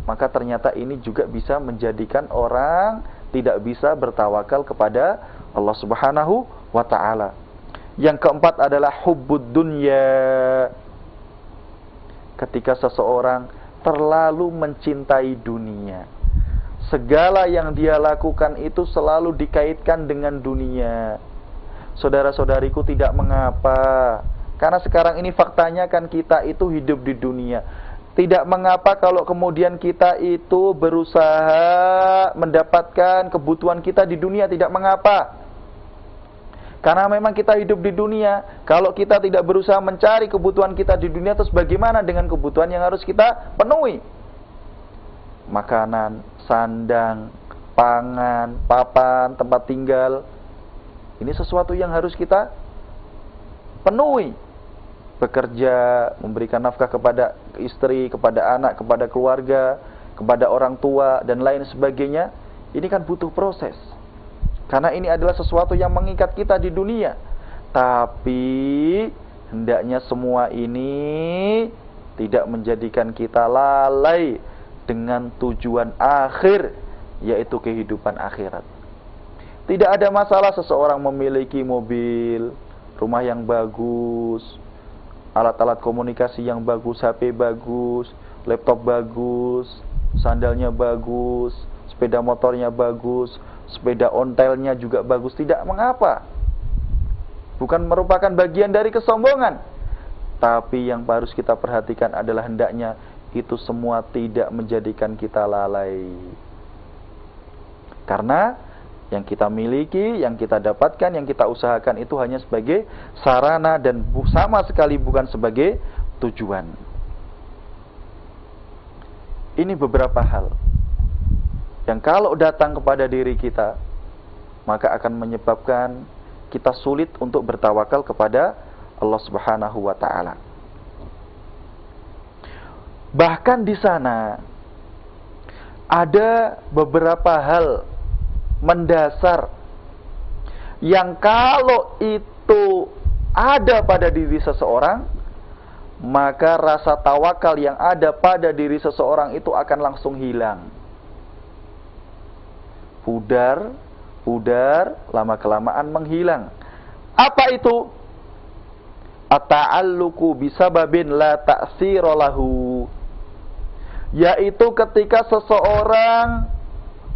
Maka ternyata ini juga bisa menjadikan orang tidak bisa bertawakal kepada Allah Subhanahu wa ta'ala. Yang keempat adalah hubbud dunya. Ketika seseorang terlalu mencintai dunia, segala yang dia lakukan itu selalu dikaitkan dengan dunia. Saudara-saudariku, tidak mengapa, karena sekarang ini faktanya kan kita itu hidup di dunia. Tidak mengapa kalau kemudian kita itu berusaha mendapatkan kebutuhan kita di dunia, tidak mengapa. Karena memang kita hidup di dunia. Kalau kita tidak berusaha mencari kebutuhan kita di dunia, terus bagaimana dengan kebutuhan yang harus kita penuhi? Makanan, sandang, pangan, papan, tempat tinggal. Ini sesuatu yang harus kita penuhi. Bekerja, memberikan nafkah kepada istri, kepada anak, kepada keluarga, kepada orang tua, dan lain sebagainya. Ini kan butuh proses. Karena ini adalah sesuatu yang mengikat kita di dunia. Tapi hendaknya semua ini tidak menjadikan kita lalai dengan tujuan akhir, yaitu kehidupan akhirat. Tidak ada masalah seseorang memiliki mobil, rumah yang bagus, alat-alat komunikasi yang bagus, HP bagus, laptop bagus, sandalnya bagus, sepeda motornya bagus, sepeda ontelnya juga bagus, tidak mengapa. bukan merupakan bagian dari kesombongan. Tapi yang harus kita perhatikan adalah hendaknya itu semua tidak menjadikan kita lalai. Karena yang kita miliki, yang kita dapatkan, yang kita usahakan itu hanya sebagai sarana dan sama sekali bukan sebagai tujuan. Ini beberapa hal yang kalau datang kepada diri kita, maka akan menyebabkan kita sulit untuk bertawakal kepada Allah Subhanahu wa taala. Bahkan di sana ada beberapa hal mendasar yang kalau itu ada pada diri seseorang, maka rasa tawakal yang ada pada diri seseorang itu akan langsung hilang. Pudar, lama-kelamaan menghilang. Apa itu? At-ta'alluqu bisababin la ta'sira lahu. Yaitu ketika seseorang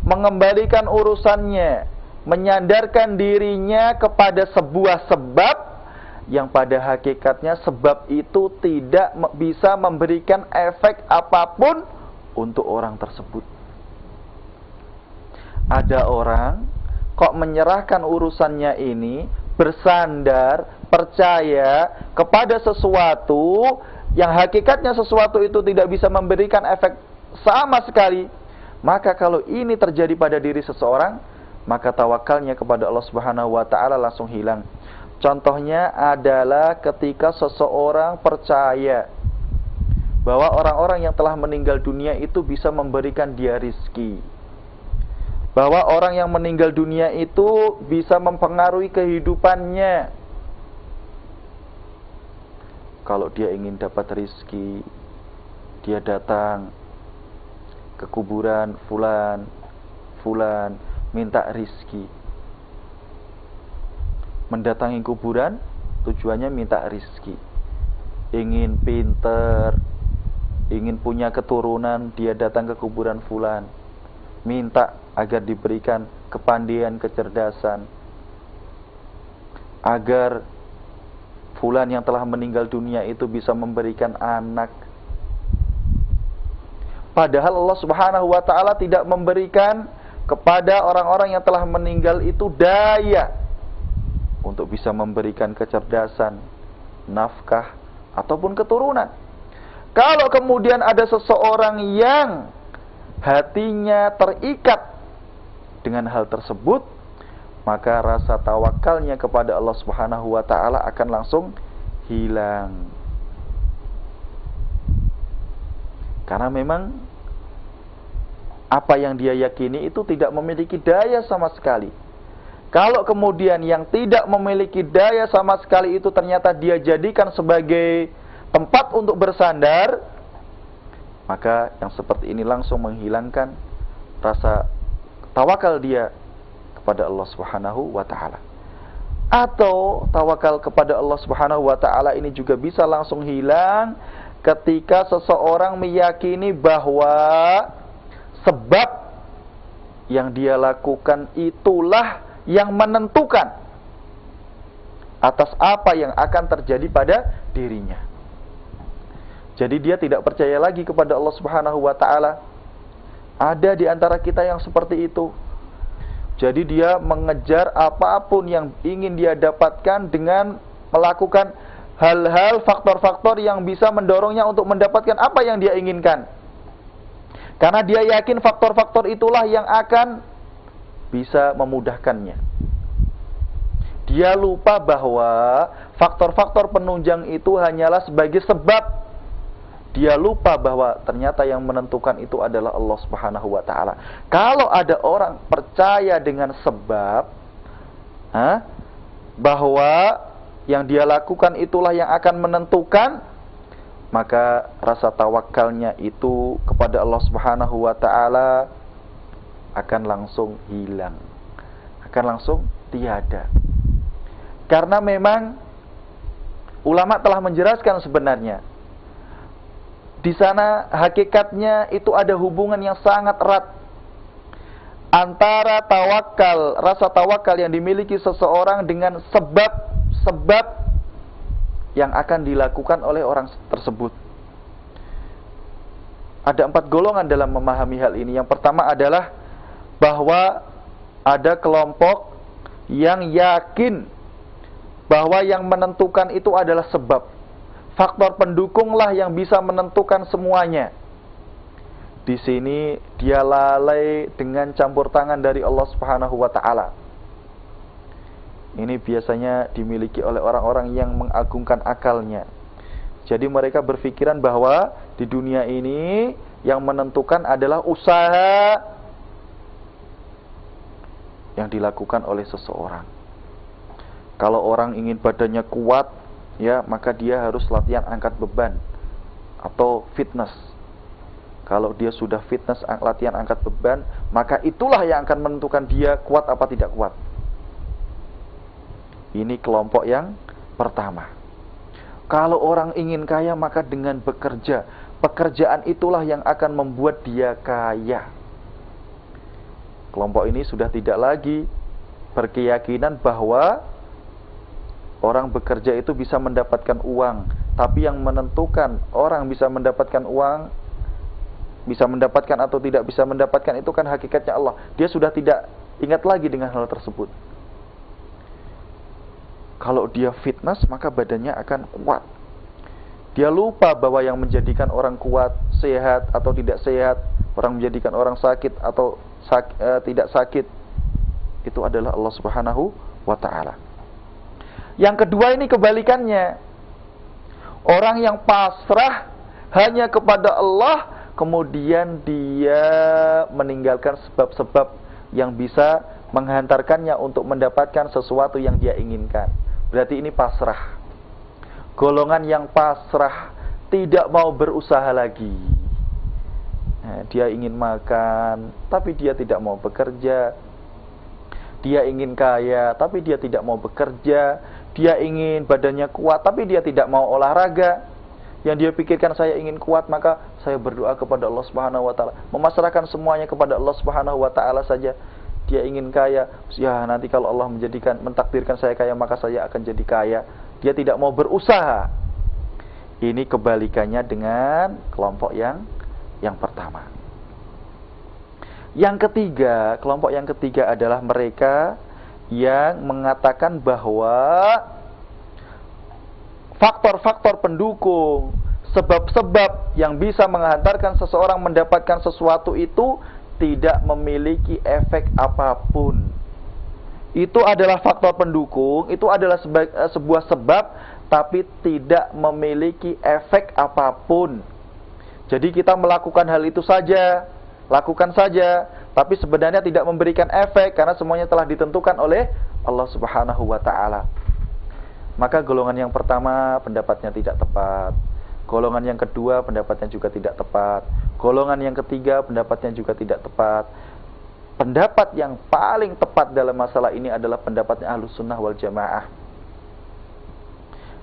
mengembalikan urusannya, menyandarkan dirinya kepada sebuah sebab yang pada hakikatnya sebab itu tidak bisa memberikan efek apapun untuk orang tersebut. Ada orang kok menyerahkan urusannya ini, bersandar, percaya kepada sesuatu yang hakikatnya sesuatu itu tidak bisa memberikan efek sama sekali. Maka kalau ini terjadi pada diri seseorang, maka tawakalnya kepada Allah Subhanahu wa taala langsung hilang. Contohnya adalah ketika seseorang percaya bahwa orang-orang yang telah meninggal dunia itu bisa memberikan dia rizki, bahwa orang yang meninggal dunia itu bisa mempengaruhi kehidupannya. Kalau dia ingin dapat rizki, dia datang ke kuburan fulan minta rizki. Mendatangi kuburan tujuannya minta rizki. Ingin pinter, ingin punya keturunan, dia datang ke kuburan fulan, minta agar diberikan kepandaian, kecerdasan, agar fulan yang telah meninggal dunia itu bisa memberikan anak. Padahal Allah Subhanahu wa taala tidak memberikan kepada orang-orang yang telah meninggal itu daya untuk bisa memberikan kecerdasan, nafkah, ataupun keturunan. Kalau kemudian ada seseorang yang hatinya terikat dengan hal tersebut, maka rasa tawakalnya kepada Allah Subhanahu wa taala akan langsung hilang. Karena memang apa yang dia yakini itu tidak memiliki daya sama sekali. Kalau kemudian yang tidak memiliki daya sama sekali itu ternyata dia jadikan sebagai tempat untuk bersandar, maka yang seperti ini langsung menghilangkan rasa tawakal dia kepada Allah Subhanahu wa taala. Atau tawakal kepada Allah Subhanahu wa taala ini juga bisa langsung hilang ketika seseorang meyakini bahwa sebab yang dia lakukan itulah yang menentukan atas apa yang akan terjadi pada dirinya. Jadi dia tidak percaya lagi kepada Allah Subhanahu wa taala. Ada di antara kita yang seperti itu. Jadi dia mengejar apapun yang ingin dia dapatkan dengan melakukan hal-hal, faktor-faktor yang bisa mendorongnya untuk mendapatkan apa yang dia inginkan. Karena dia yakin faktor-faktor itulah yang akan bisa memudahkannya. Dia lupa bahwa faktor-faktor penunjang itu hanyalah sebagai sebab. Dia lupa bahwa ternyata yang menentukan itu adalah Allah Subhanahu wa taala. Kalau ada orang percaya dengan sebab, bahwa yang dia lakukan itulah yang akan menentukan, maka rasa tawakalnya itu kepada Allah Subhanahu wa taala akan langsung hilang, akan langsung tiada. Karena memang ulama telah menjelaskan sebenarnya di sana hakikatnya itu ada hubungan yang sangat erat antara tawakal, rasa tawakal yang dimiliki seseorang dengan sebab sebab yang akan dilakukan oleh orang tersebut. Ada 4 golongan dalam memahami hal ini. Yang pertama adalah bahwa ada kelompok yang yakin bahwa yang menentukan itu adalah sebab. Faktor pendukunglah yang bisa menentukan semuanya. Di sini dia lalai dengan campur tangan dari Allah Subhanahu wa taala. Ini biasanya dimiliki oleh orang-orang yang mengagungkan akalnya. Jadi mereka berpikiran bahwa di dunia ini yang menentukan adalah usaha yang dilakukan oleh seseorang. Kalau orang ingin badannya kuat, ya, maka dia harus latihan angkat beban atau fitness. Kalau dia sudah fitness, latihan angkat beban, maka itulah yang akan menentukan dia kuat apa tidak kuat. Ini kelompok yang pertama. Kalau orang ingin kaya, maka dengan bekerja. Pekerjaan itulah yang akan membuat dia kaya. Kelompok ini sudah tidak lagi berkeyakinan bahwa orang bekerja itu bisa mendapatkan uang. Tapi yang menentukan orang bisa mendapatkan uang, bisa mendapatkan atau tidak bisa mendapatkan, itu kan hakikatnya Allah. Dia sudah tidak ingat lagi dengan hal tersebut. Kalau dia fitness, maka badannya akan kuat. Dia lupa bahwa yang menjadikan orang kuat, sehat atau tidak sehat, orang menjadikan orang sakit atau tidak sakit, itu adalah Allah Subhanahu wa ta'ala. Yang kedua ini kebalikannya. Orang yang pasrah hanya kepada Allah, kemudian dia meninggalkan sebab-sebab yang bisa menghantarkannya untuk mendapatkan sesuatu yang dia inginkan. Berarti ini pasrah. Golongan yang pasrah, tidak mau berusaha lagi. Dia ingin makan, tapi dia tidak mau bekerja. Dia ingin kaya, tapi dia tidak mau bekerja. Dia ingin badannya kuat, tapi dia tidak mau olahraga. Yang dia pikirkan, saya ingin kuat, maka saya berdoa kepada Allah Subhanahu wa taala. Memasrahkan semuanya kepada Allah Subhanahu wa taala saja. Dia ingin kaya, ya nanti kalau Allah mentakdirkan saya kaya, maka saya akan jadi kaya. Dia tidak mau berusaha. Ini kebalikannya dengan kelompok yang pertama. Yang ketiga, kelompok yang ketiga adalah mereka yang mengatakan bahwa faktor-faktor pendukung, sebab-sebab yang bisa menghantarkan seseorang mendapatkan sesuatu itu tidak memiliki efek apapun. Itu adalah faktor pendukung, itu adalah sebuah sebab, tapi tidak memiliki efek apapun. Jadi kita melakukan hal itu saja, lakukan saja, tapi sebenarnya tidak memberikan efek, karena semuanya telah ditentukan oleh Allah Subhanahu wa ta'ala. Maka golongan yang pertama pendapatnya tidak tepat. Golongan yang kedua pendapatnya juga tidak tepat. Golongan yang ketiga pendapatnya juga tidak tepat. Pendapat yang paling tepat dalam masalah ini adalah pendapatnya Ahlus Sunnah wal Jamaah.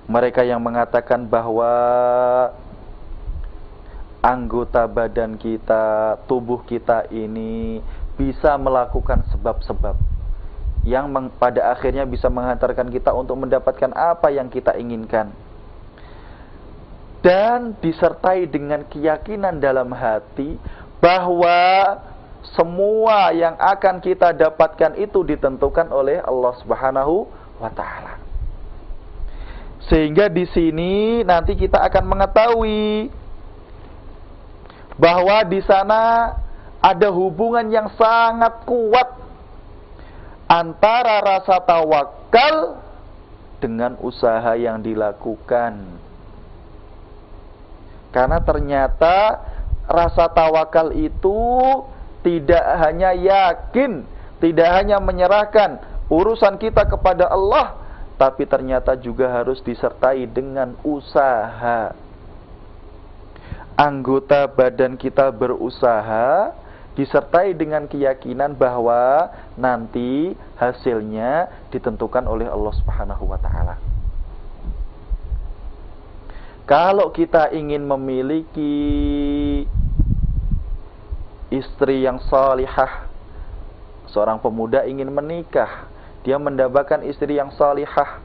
Mereka yang mengatakan bahwa anggota badan kita, tubuh kita ini bisa melakukan sebab-sebab yang pada akhirnya bisa menghantarkan kita untuk mendapatkan apa yang kita inginkan. Dan disertai dengan keyakinan dalam hati bahwa semua yang akan kita dapatkan itu ditentukan oleh Allah Subhanahu wa ta'ala. Sehingga di sini nanti kita akan mengetahui bahwa di sana ada hubungan yang sangat kuat antara rasa tawakal dengan usaha yang dilakukan. Karena ternyata rasa tawakal itu tidak hanya yakin, tidak hanya menyerahkan urusan kita kepada Allah, tapi ternyata juga harus disertai dengan usaha. Anggota badan kita berusaha, disertai dengan keyakinan bahwa nanti hasilnya ditentukan oleh Allah Subhanahu wa ta'ala. Kalau kita ingin memiliki istri yang salihah, seorang pemuda ingin menikah, dia mendapatkan istri yang salihah,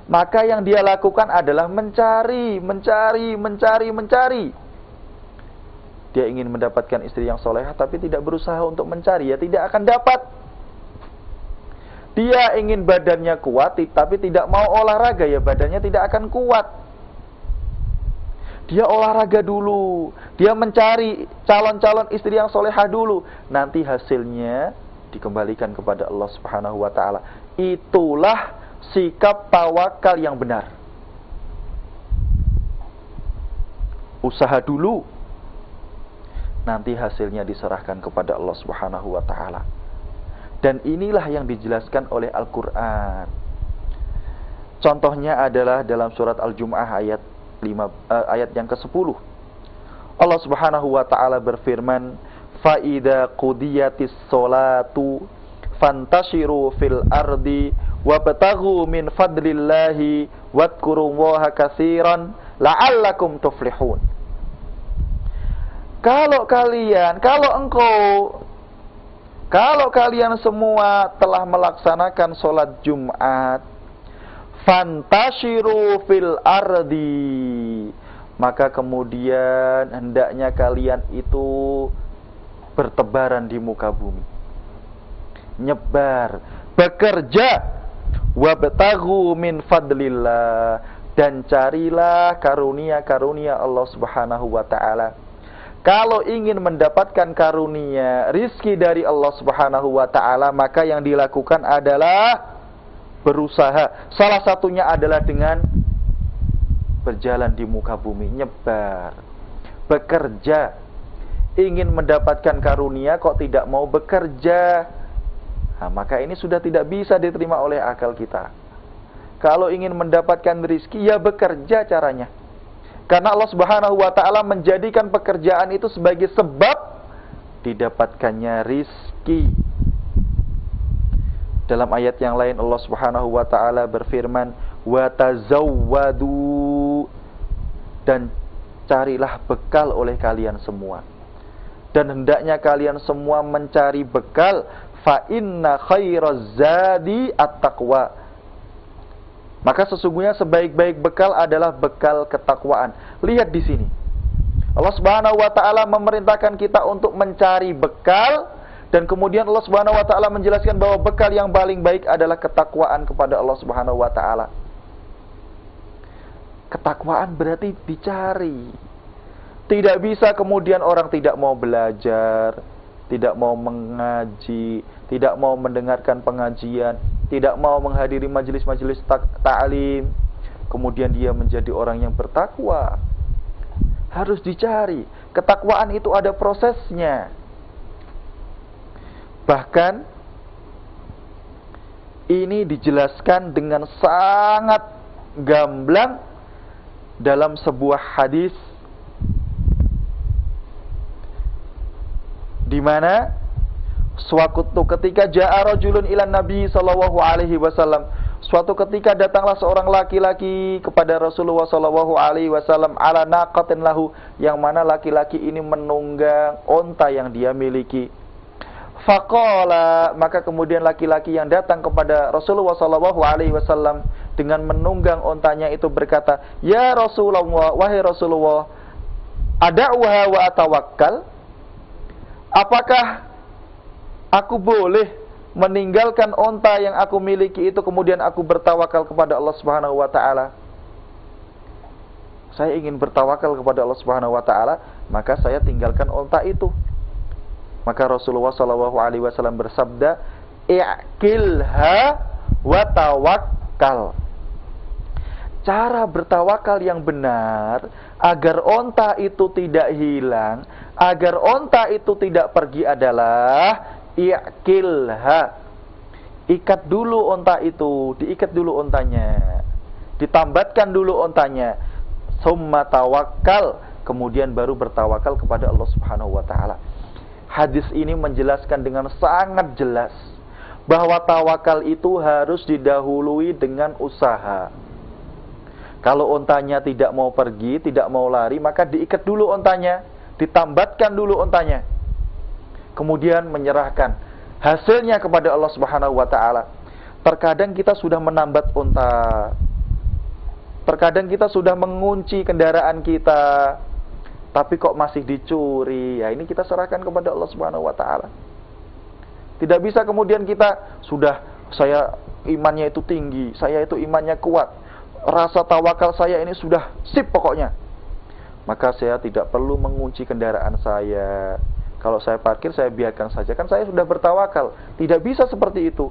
maka yang dia lakukan adalah mencari. Dia ingin mendapatkan istri yang solehah, tapi tidak berusaha untuk mencari, ya tidak akan dapat. Dia ingin badannya kuat, tapi tidak mau olahraga, ya badannya tidak akan kuat. Dia olahraga dulu, dia mencari calon-calon istri yang solehah dulu, nanti hasilnya dikembalikan kepada Allah Subhanahu wa ta'ala. Itulah sikap tawakal yang benar. Usaha dulu, nanti hasilnya diserahkan kepada Allah Subhanahu wa ta'ala. Dan inilah yang dijelaskan oleh Al-Quran. Contohnya adalah dalam surat Al-Jum'ah ayat yang ke-10. Allah Subhanahu wa ta'ala berfirman, فَإِذَا قُضِيَتِ الصَّلَاةُ فَانْتَشِرُوا فِي الْأَرْضِ وَابْتَغُوا مِنْ فَضْلِ اللَّهِ وَاذْكُرُوا اللَّهَ كَثِيرًا لَعَلَّكُمْ تُفْلِحُونَ. Kalau kalian semua telah melaksanakan sholat Jumat, fantashiru fil ardi, maka kemudian hendaknya kalian itu bertebaran di muka bumi, nyebar, bekerja, wabtaghu min fadlillah, dan carilah karunia-karunia Allah Subhanahu wa ta'ala. Kalau ingin mendapatkan karunia, rizki dari Allah Subhanahu wa ta'ala, maka yang dilakukan adalah berusaha. Salah satunya adalah dengan berjalan di muka bumi, nyebar, bekerja. Ingin mendapatkan karunia kok tidak mau bekerja, nah, maka ini sudah tidak bisa diterima oleh akal kita. Kalau ingin mendapatkan rizki, ya bekerja caranya. Karena Allah Subhanahu wa ta'ala menjadikan pekerjaan itu sebagai sebab didapatkannya rizki. Dalam ayat yang lain Allah Subhanahu wa ta'ala berfirman, wa tazawwadu, dan carilah bekal oleh kalian semua. Dan hendaknya kalian semua mencari bekal, fa inna khairaz zadi at-taqwa. Maka sesungguhnya sebaik-baik bekal adalah bekal ketakwaan. Lihat di sini. Allah Subhanahu wa ta'ala memerintahkan kita untuk mencari bekal, dan kemudian Allah Subhanahu wa ta'ala menjelaskan bahwa bekal yang paling baik adalah ketakwaan kepada Allah Subhanahu wa ta'ala. Ketakwaan berarti dicari. Tidak bisa kemudian orang tidak mau belajar, tidak mau mengaji, tidak mau mendengarkan pengajian, tidak mau menghadiri majelis-majelis ta'lim, kemudian dia menjadi orang yang bertakwa. Harus dicari. Ketakwaan itu ada prosesnya. Bahkan ini dijelaskan dengan sangat gamblang dalam sebuah hadis, di mana suatu ketika ja'a rajulun ilan Nabi sallallahu alaihi wasallam, suatu ketika datanglah seorang laki-laki kepada Rasulullah sallallahu alaihi wasallam ala naqatin lahu, yang mana laki-laki ini menunggang onta yang dia miliki. Faqala, maka kemudian laki-laki yang datang kepada Rasulullah sallallahu alaihi wasallam dengan menunggang ontanya itu berkata, "Ya Rasulullah, wahai Rasulullah, ada'uha wa atawakkal?" Apakah aku boleh meninggalkan onta yang aku miliki itu, kemudian aku bertawakal kepada Allah Subhanahu wa ta'ala? Saya ingin bertawakal kepada Allah Subhanahu wa ta'ala, maka saya tinggalkan onta itu. Maka Rasulullah SAW bersabda, "I'qilha wa tawakkal." Cara bertawakal yang benar agar onta itu tidak hilang, agar onta itu tidak pergi adalah i'qilha. Ikat dulu onta itu, diikat dulu ontanya, ditambatkan dulu ontanya, summa tawakkal, kemudian baru bertawakal kepada Allah Subhanahu wa ta'ala. Hadis ini menjelaskan dengan sangat jelas bahwa tawakal itu harus didahului dengan usaha. Kalau ontanya tidak mau pergi, tidak mau lari, maka diikat dulu ontanya, ditambatkan dulu ontanya, kemudian menyerahkan hasilnya kepada Allah Subhanahu wa ta'ala. Terkadang kita sudah menambat onta, Terkadang kita sudah mengunci kendaraan kita, tapi kok masih dicuri. Ya, ini kita serahkan kepada Allah Subhanahu wa taala. Tidak bisa kemudian kita saya imannya itu tinggi, saya itu imannya kuat, rasa tawakal saya ini sudah sip pokoknya, maka saya tidak perlu mengunci kendaraan saya. Kalau saya parkir, saya biarkan saja, kan saya sudah bertawakal. Tidak bisa seperti itu.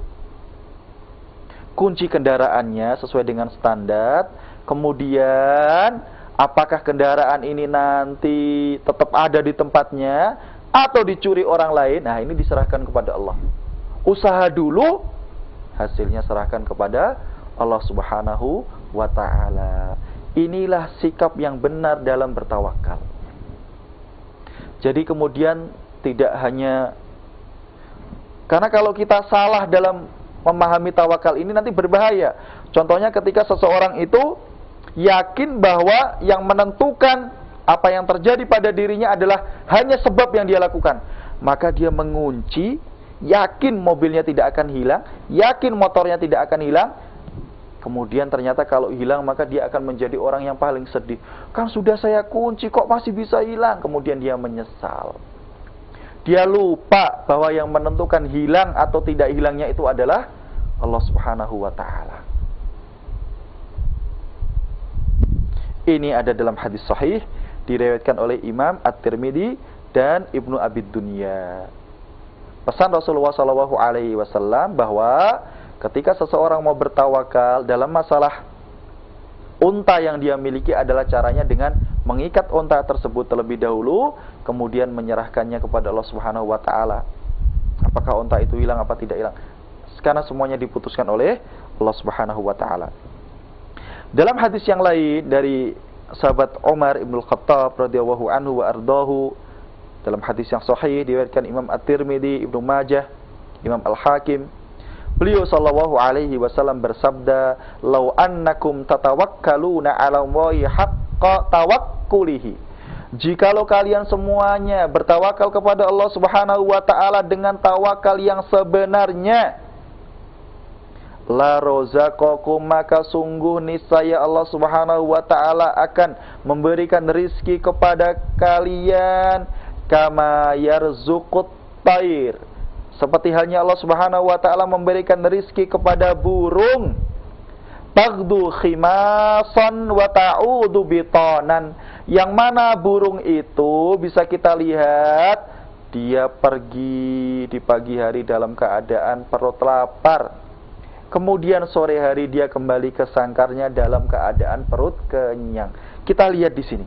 Kunci kendaraannya sesuai dengan standar. Kemudian apakah kendaraan ini nanti tetap ada di tempatnya atau dicuri orang lain? Nah, ini diserahkan kepada Allah. Usaha dulu, hasilnya serahkan kepada Allah Subhanahu wa ta'ala. Inilah sikap yang benar dalam bertawakal. Jadi kemudian tidak hanya, karena kalau kita salah dalam memahami tawakal ini nanti berbahaya. Contohnya ketika seseorang itu yakin bahwa yang menentukan apa yang terjadi pada dirinya adalah hanya sebab yang dia lakukan, maka dia mengunci, yakin mobilnya tidak akan hilang, yakin motornya tidak akan hilang. Kemudian ternyata kalau hilang maka dia akan menjadi orang yang paling sedih. Kan sudah saya kunci kok masih bisa hilang. Kemudian dia menyesal. Dia lupa bahwa yang menentukan hilang atau tidak hilangnya itu adalah Allah Subhanahu wa ta'ala. Ini ada dalam hadis sahih diriwayatkan oleh Imam At-Tirmidzi dan Ibnu Abi Dunya. Pesan Rasulullah SAW bahwa ketika seseorang mau bertawakal dalam masalah unta yang dia miliki adalah caranya dengan mengikat unta tersebut terlebih dahulu, kemudian menyerahkannya kepada Allah Subhanahu wa ta'ala. Apakah unta itu hilang apa tidak hilang? Karena semuanya diputuskan oleh Allah Subhanahu wa ta'ala. Dalam hadis yang lain dari sahabat Umar Ibn Khattab radhiyallahu anhu wa ardahu, dalam hadis yang sahih diriwayatkan Imam At-Tirmidzi, Ibnu Majah, Imam Al-Hakim, beliau sallallahu alaihi wasallam bersabda, "Lau annakum tatawakkaluna 'ala Allahi haqqa tawakkulihi." Jikalau kalian semuanya bertawakal kepada Allah Subhanahu wa taala dengan tawakal yang sebenarnya, la rozaqakum, maka sungguh niscaya Allah Subhanahu wa taala akan memberikan rizki kepada kalian kama yarzuqut thair, seperti halnya Allah Subhanahu wa taala memberikan rizki kepada burung, tagdu khimasan wa ta'udu bitanan, yang mana burung itu bisa kita lihat dia pergi di pagi hari dalam keadaan perut lapar, kemudian sore hari dia kembali ke sangkarnya dalam keadaan perut kenyang. Kita lihat di sini,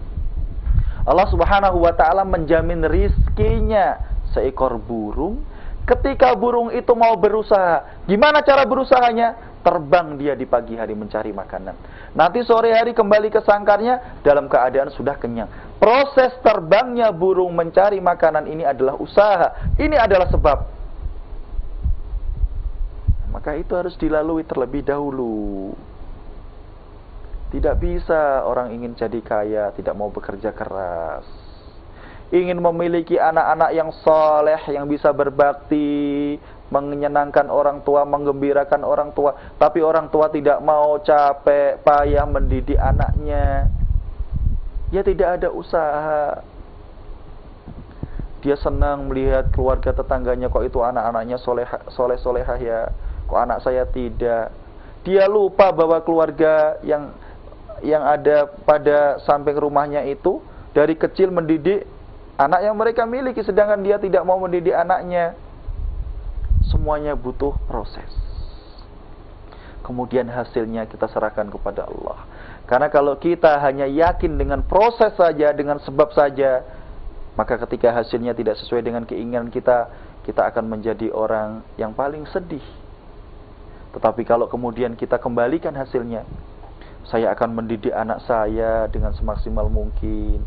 Allah Subhanahu wa ta'ala menjamin rizkinya seekor burung. Ketika burung itu mau berusaha, gimana cara berusahanya? Terbang dia di pagi hari mencari makanan. Nanti sore hari kembali ke sangkarnya dalam keadaan sudah kenyang. Proses terbangnya burung mencari makanan ini adalah usaha. Ini adalah sebab. Maka itu harus dilalui terlebih dahulu. Tidak bisa orang ingin jadi kaya tidak mau bekerja keras, ingin memiliki anak-anak yang soleh, yang bisa berbakti, menyenangkan orang tua, menggembirakan orang tua, tapi orang tua tidak mau capek payah mendidik anaknya. Ya tidak ada usaha. Dia senang melihat keluarga tetangganya, kok itu anak-anaknya soleh-solehah ya, kok anak saya tidak. Dia lupa bahwa keluarga yang ada pada samping rumahnya itu dari kecil mendidik anak yang mereka miliki, sedangkan dia tidak mau mendidik anaknya. Semuanya butuh proses. Kemudian hasilnya kita serahkan kepada Allah. Karena kalau kita hanya yakin dengan proses saja, dengan sebab saja, maka ketika hasilnya tidak sesuai dengan keinginan kita, kita akan menjadi orang yang paling sedih. Tetapi kalau kemudian kita kembalikan hasilnya, saya akan mendidik anak saya dengan semaksimal mungkin,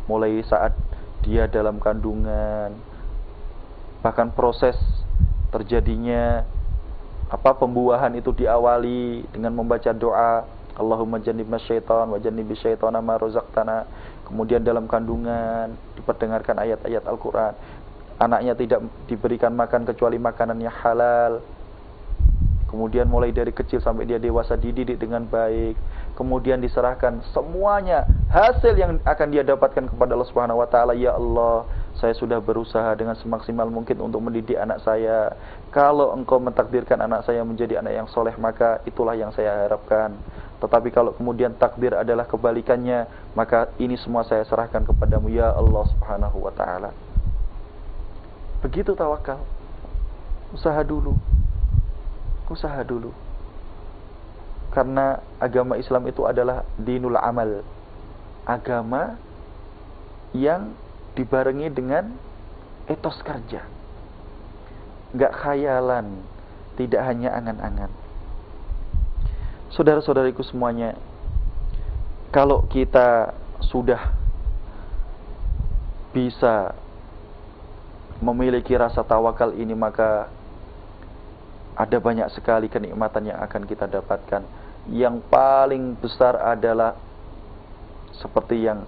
mulai saat dia dalam kandungan, bahkan proses terjadinya pembuahan itu diawali dengan membaca doa, Allahumma jannibna syaitan wa jannibi syaitana ma razaqtana. Kemudian dalam kandungan diperdengarkan ayat-ayat Al-Quran, anaknya tidak diberikan makan kecuali makanan yang halal. kemudian mulai dari kecil sampai dia dewasa dididik dengan baik, kemudian diserahkan semuanya hasil yang akan dia dapatkan kepada Allah Subhanahu wa taala. Ya Allah, saya sudah berusaha dengan semaksimal mungkin untuk mendidik anak saya. Kalau Engkau mentakdirkan anak saya menjadi anak yang soleh, maka itulah yang saya harapkan. Tetapi kalau kemudian takdir adalah kebalikannya, maka ini semua saya serahkan kepadamu ya Allah Subhanahu wa taala. Begitu tawakal. Usaha dulu. Usaha dulu. Karena agama Islam itu adalah dinul amal. Agama yang dibarengi dengan etos kerja. Enggak khayalan, tidak hanya angan-angan. Saudara-saudariku semuanya, kalau kita sudah bisa memiliki rasa tawakal ini, maka ada banyak sekali kenikmatan yang akan kita dapatkan. Yang paling besar adalah seperti yang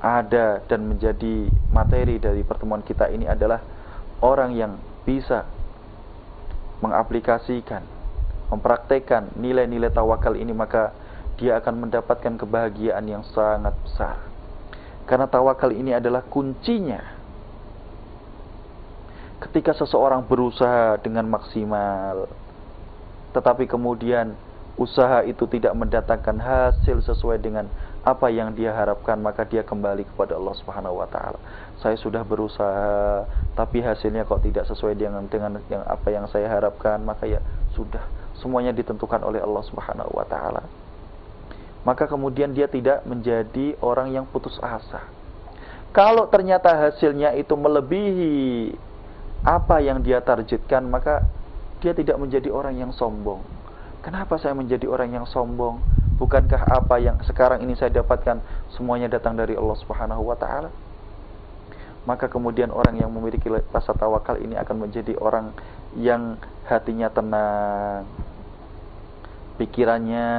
ada dan menjadi materi dari pertemuan kita ini adalah orang yang bisa mengaplikasikan, mempraktekkan nilai-nilai tawakal ini, maka dia akan mendapatkan kebahagiaan yang sangat besar. Karena tawakal ini adalah kuncinya. Ketika seseorang berusaha dengan maksimal, tetapi kemudian usaha itu tidak mendatangkan hasil sesuai dengan apa yang dia harapkan, maka dia kembali kepada Allah Subhanahu wa taala. Saya sudah berusaha, tapi hasilnya kok tidak sesuai dengan yang apa yang saya harapkan, maka ya sudah, semuanya ditentukan oleh Allah Subhanahu wa taala. Maka kemudian dia tidak menjadi orang yang putus asa. Kalau ternyata hasilnya itu melebihi apa yang dia targetkan, maka dia tidak menjadi orang yang sombong. Kenapa saya menjadi orang yang sombong? Bukankah apa yang sekarang ini saya dapatkan semuanya datang dari Allah Subhanahu wa taala? Maka kemudian orang yang memiliki rasa tawakal ini akan menjadi orang yang hatinya tenang, pikirannya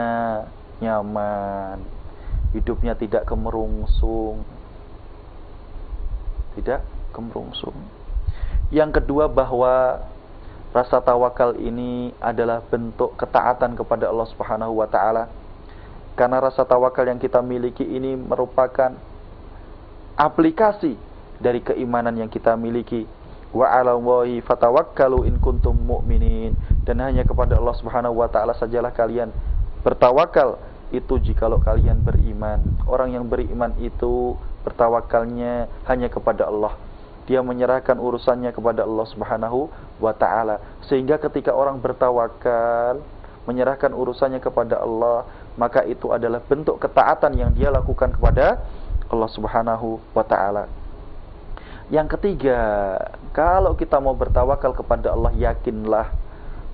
nyaman, hidupnya tidak kemerungsung. Tidak kemerungsung. Yang kedua, bahwa rasa tawakal ini adalah bentuk ketaatan kepada Allah Subhanahu wa taala. Karena rasa tawakal yang kita miliki ini merupakan aplikasi dari keimanan yang kita miliki. Wa 'alallahi fatawakkalu in kuntum mu'minin. Dan hanya kepada Allah Subhanahu wa taala sajalah kalian bertawakal itu jikalau kalian beriman. Orang yang beriman itu bertawakalnya hanya kepada Allah. Dia menyerahkan urusannya kepada Allah Subhanahu wa ta'ala. Sehingga ketika orang bertawakal, menyerahkan urusannya kepada Allah, maka itu adalah bentuk ketaatan yang dia lakukan kepada Allah Subhanahu wa ta'ala. Yang ketiga, kalau kita mau bertawakal kepada Allah, yakinlah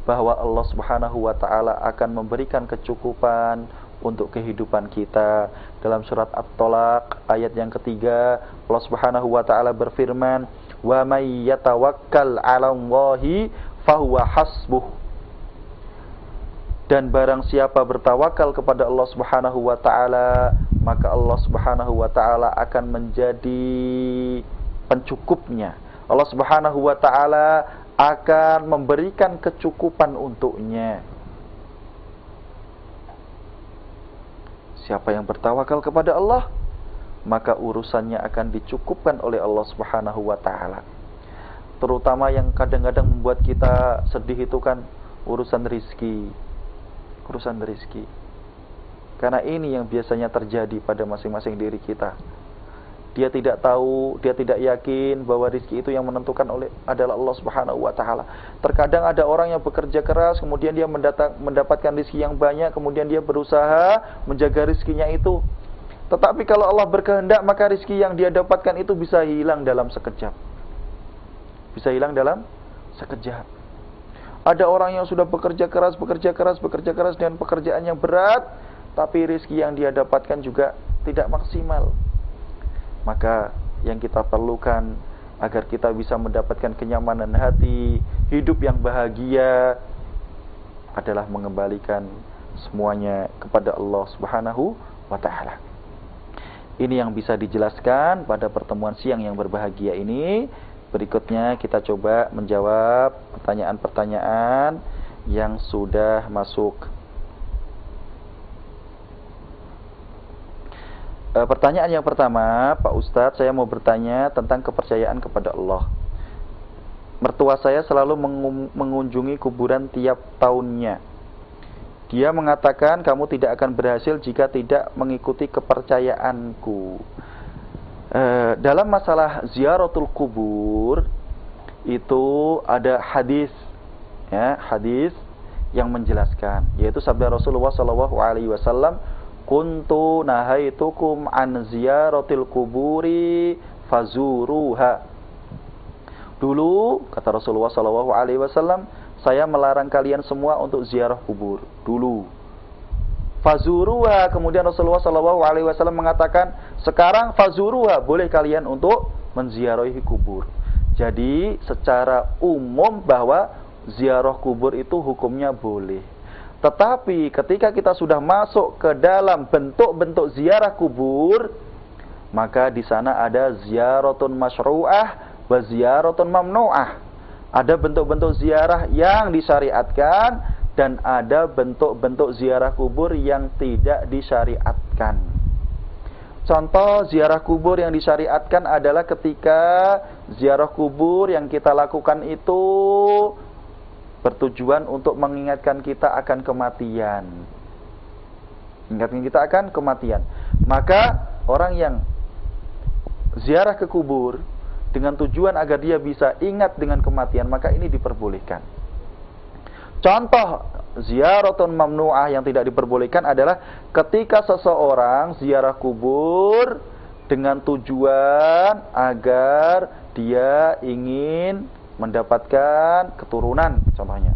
bahwa Allah Subhanahu wa ta'ala akan memberikan kecukupan untuk kehidupan kita. Dalam surat At-Tolaq ayat yang ketiga, Allah Subhanahu wa taala berfirman, "Wa may yatawakkal 'alallahi fahuwa hasbuh." Dan barang siapa bertawakal kepada Allah Subhanahu wa taala, maka Allah Subhanahu wa taala akan menjadi pencukupnya. Allah Subhanahu wa taala akan memberikan kecukupan untuknya. Siapa yang bertawakal kepada Allah, maka urusannya akan dicukupkan oleh Allah Subhanahu wa taala. Terutama yang kadang-kadang membuat kita sedih itu kan urusan rizki. Urusan rizki. Karena ini yang biasanya terjadi pada masing-masing diri kita. Dia tidak tahu, dia tidak yakin bahwa rizki itu yang menentukan adalah Allah Subhanahu wa taala. Terkadang ada orang yang bekerja keras, kemudian dia mendapatkan rizki yang banyak, kemudian dia berusaha menjaga rizkinya itu. Tetapi kalau Allah berkehendak, maka rizki yang dia dapatkan itu bisa hilang dalam sekejap. Bisa hilang dalam sekejap. Ada orang yang sudah bekerja keras dengan pekerjaan yang berat, tapi rizki yang dia dapatkan juga tidak maksimal. Maka yang kita perlukan agar kita bisa mendapatkan kenyamanan hati, hidup yang bahagia, adalah mengembalikan semuanya kepada Allah Subhanahu wa ta'ala. Ini yang bisa dijelaskan pada pertemuan siang yang berbahagia ini. Berikutnya kita coba menjawab pertanyaan-pertanyaan yang sudah masuk. Pertanyaan yang pertama, Pak Ustadz, saya mau bertanya tentang kepercayaan kepada Allah. Mertua saya selalu mengunjungi kuburan tiap tahunnya. Dia mengatakan kamu tidak akan berhasil jika tidak mengikuti kepercayaanku. Dalam masalah ziaratul kubur itu ada hadis, ya, hadis yang menjelaskan, yaitu sabda Rasulullah SAW, kuntu nahaitukum an ziyaratil kuburi fazuruha. Dulu kata Rasulullah SAW, saya melarang kalian semua untuk ziarah kubur dulu. Fazuruha, kemudian Rasulullah SAW mengatakan, sekarang fazuruha, boleh kalian untuk menziarahi kubur. Jadi secara umum bahwa ziarah kubur itu hukumnya boleh. Tetapi ketika kita sudah masuk ke dalam bentuk-bentuk ziarah kubur, maka di sana ada ziaratun masyru'ah wa ziaratun mamnu'ah. Ada bentuk-bentuk ziarah yang disyariatkan dan ada bentuk-bentuk ziarah kubur yang tidak disyariatkan. Contoh ziarah kubur yang disyariatkan adalah ketika ziarah kubur yang kita lakukan itu bertujuan untuk mengingatkan kita akan kematian. Mengingatkan kita akan kematian. Maka orang yang ziarah ke kubur dengan tujuan agar dia bisa ingat dengan kematian, maka ini diperbolehkan. Contoh ziaratun mamnu'ah yang tidak diperbolehkan adalah ketika seseorang ziarah kubur dengan tujuan agar dia ingin mendapatkan keturunan, contohnya.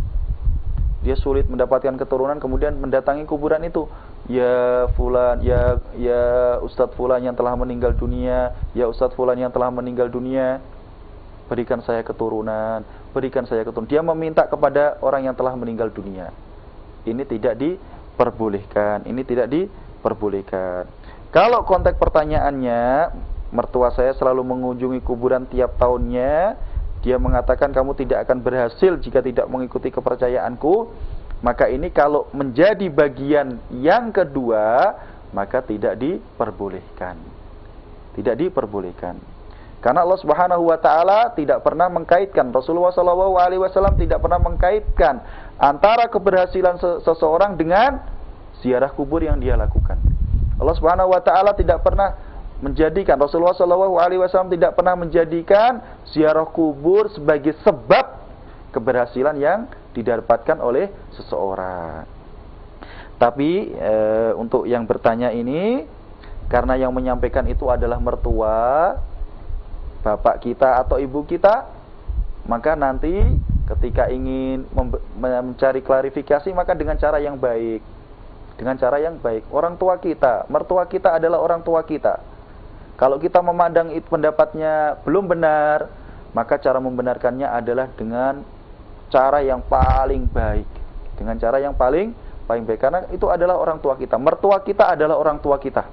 Dia sulit mendapatkan keturunan, kemudian mendatangi kuburan itu. Ya fulan, ya Ustadz fulan yang telah meninggal dunia, ya Ustadz fulan yang telah meninggal dunia, berikan saya keturunan, berikan saya keturunan. Dia meminta kepada orang yang telah meninggal dunia. Ini tidak diperbolehkan. Ini tidak diperbolehkan. Kalau konteks pertanyaannya, mertua saya selalu mengunjungi kuburan tiap tahunnya. Dia mengatakan kamu tidak akan berhasil jika tidak mengikuti kepercayaanku. Maka ini kalau menjadi bagian yang kedua, maka tidak diperbolehkan. Tidak diperbolehkan. Karena Allah Subhanahu wa taala tidak pernah mengkaitkan, Rasulullah SAW tidak pernah mengkaitkan antara keberhasilan seseorang dengan ziarah kubur yang dia lakukan. Allah Subhanahu wa taala tidak pernah menjadikan, Rasulullah SAW tidak pernah menjadikan ziarah kubur sebagai sebab keberhasilan yang didapatkan oleh seseorang. Tapi untuk yang bertanya ini, karena yang menyampaikan itu adalah mertua, bapak kita atau ibu kita, maka nanti ketika ingin mencari klarifikasi, maka dengan cara yang baik. Dengan cara yang baik. Orang tua kita, mertua kita adalah orang tua kita. Kalau kita memandang itu pendapatnya belum benar, maka cara membenarkannya adalah dengan cara yang paling baik. Dengan cara yang paling baik, karena itu adalah orang tua kita. Mertua kita adalah orang tua kita.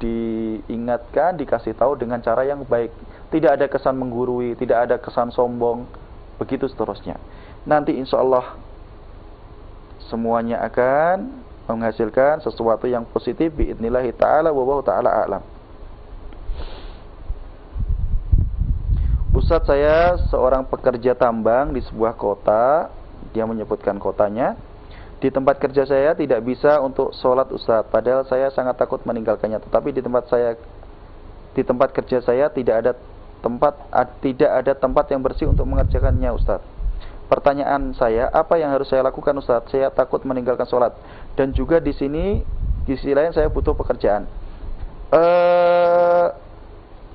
Diingatkan, dikasih tahu dengan cara yang baik. Tidak ada kesan menggurui, tidak ada kesan sombong, begitu seterusnya. Nanti insya Allah semuanya akan menghasilkan sesuatu yang positif biidznillah ta'ala, wallahu ta'ala a'lam. Ustadz, saya seorang pekerja tambang di sebuah kota. Dia menyebutkan kotanya. Di tempat kerja saya tidak bisa untuk sholat, Ustadz. Padahal saya sangat takut meninggalkannya. Tetapi di tempat kerja saya tidak ada tempat yang bersih untuk mengerjakannya, Ustadz. Pertanyaan saya, apa yang harus saya lakukan, Ustadz? Saya takut meninggalkan sholat. Dan juga di sini, di sisi lain saya butuh pekerjaan.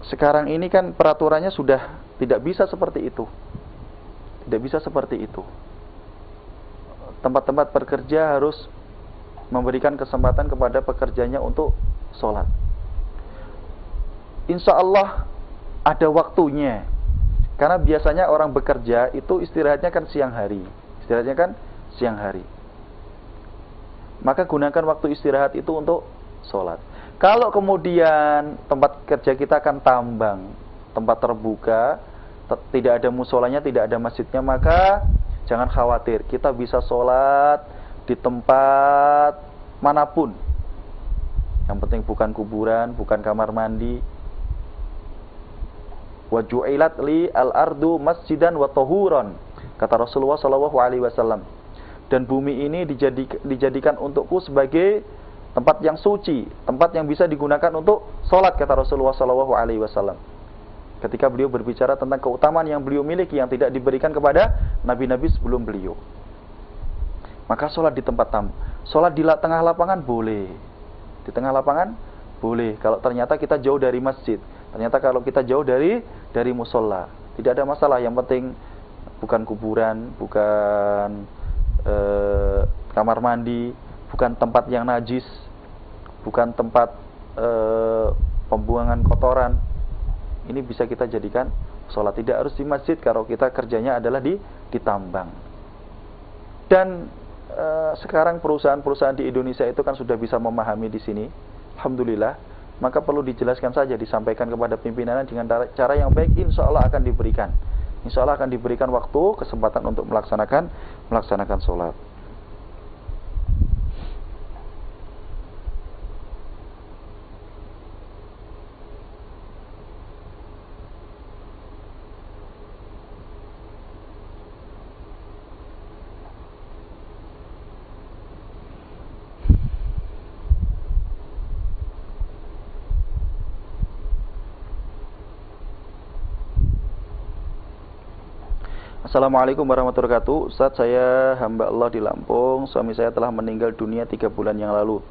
Sekarang ini kan peraturannya sudah tidak bisa seperti itu. Tidak bisa seperti itu. Tempat-tempat bekerja harus memberikan kesempatan kepada pekerjanya untuk sholat. Insya Allah ada waktunya. Karena biasanya orang bekerja itu istirahatnya kan siang hari. Istirahatnya kan siang hari. Maka gunakan waktu istirahat itu untuk sholat. Kalau kemudian tempat kerja kita kan tambang, tempat terbuka, tidak ada musolanya, tidak ada masjidnya, maka jangan khawatir, kita bisa sholat di tempat manapun. Yang penting bukan kuburan, bukan kamar mandi. Wa ju'ilat li al-ardu masjidan wa tahuran, kata Rasulullah SAW. Dan bumi ini dijadikan untukku sebagai tempat yang suci, tempat yang bisa digunakan untuk sholat, kata Rasulullah SAW. Ketika beliau berbicara tentang keutamaan yang beliau miliki yang tidak diberikan kepada nabi-nabi sebelum beliau. Maka sholat di tempat tamu. Sholat di tengah lapangan boleh. Di tengah lapangan boleh. Kalau ternyata kita jauh dari masjid, ternyata kalau kita jauh dari musola, tidak ada masalah. Yang penting bukan kuburan, bukan kamar mandi, bukan tempat yang najis, bukan tempat pembuangan kotoran. Ini bisa kita jadikan sholat. Tidak harus di masjid kalau kita kerjanya adalah di tambang. Dan sekarang perusahaan-perusahaan di Indonesia itu kan sudah bisa memahami di sini, alhamdulillah. Maka perlu dijelaskan saja, disampaikan kepada pimpinan dengan cara yang baik. Insya Allah akan diberikan. Insya Allah akan diberikan waktu, kesempatan untuk melaksanakan sholat. Assalamualaikum warahmatullahi wabarakatuh. Ustaz, saya hamba Allah di Lampung. Suami saya telah meninggal dunia 3 bulan yang lalu.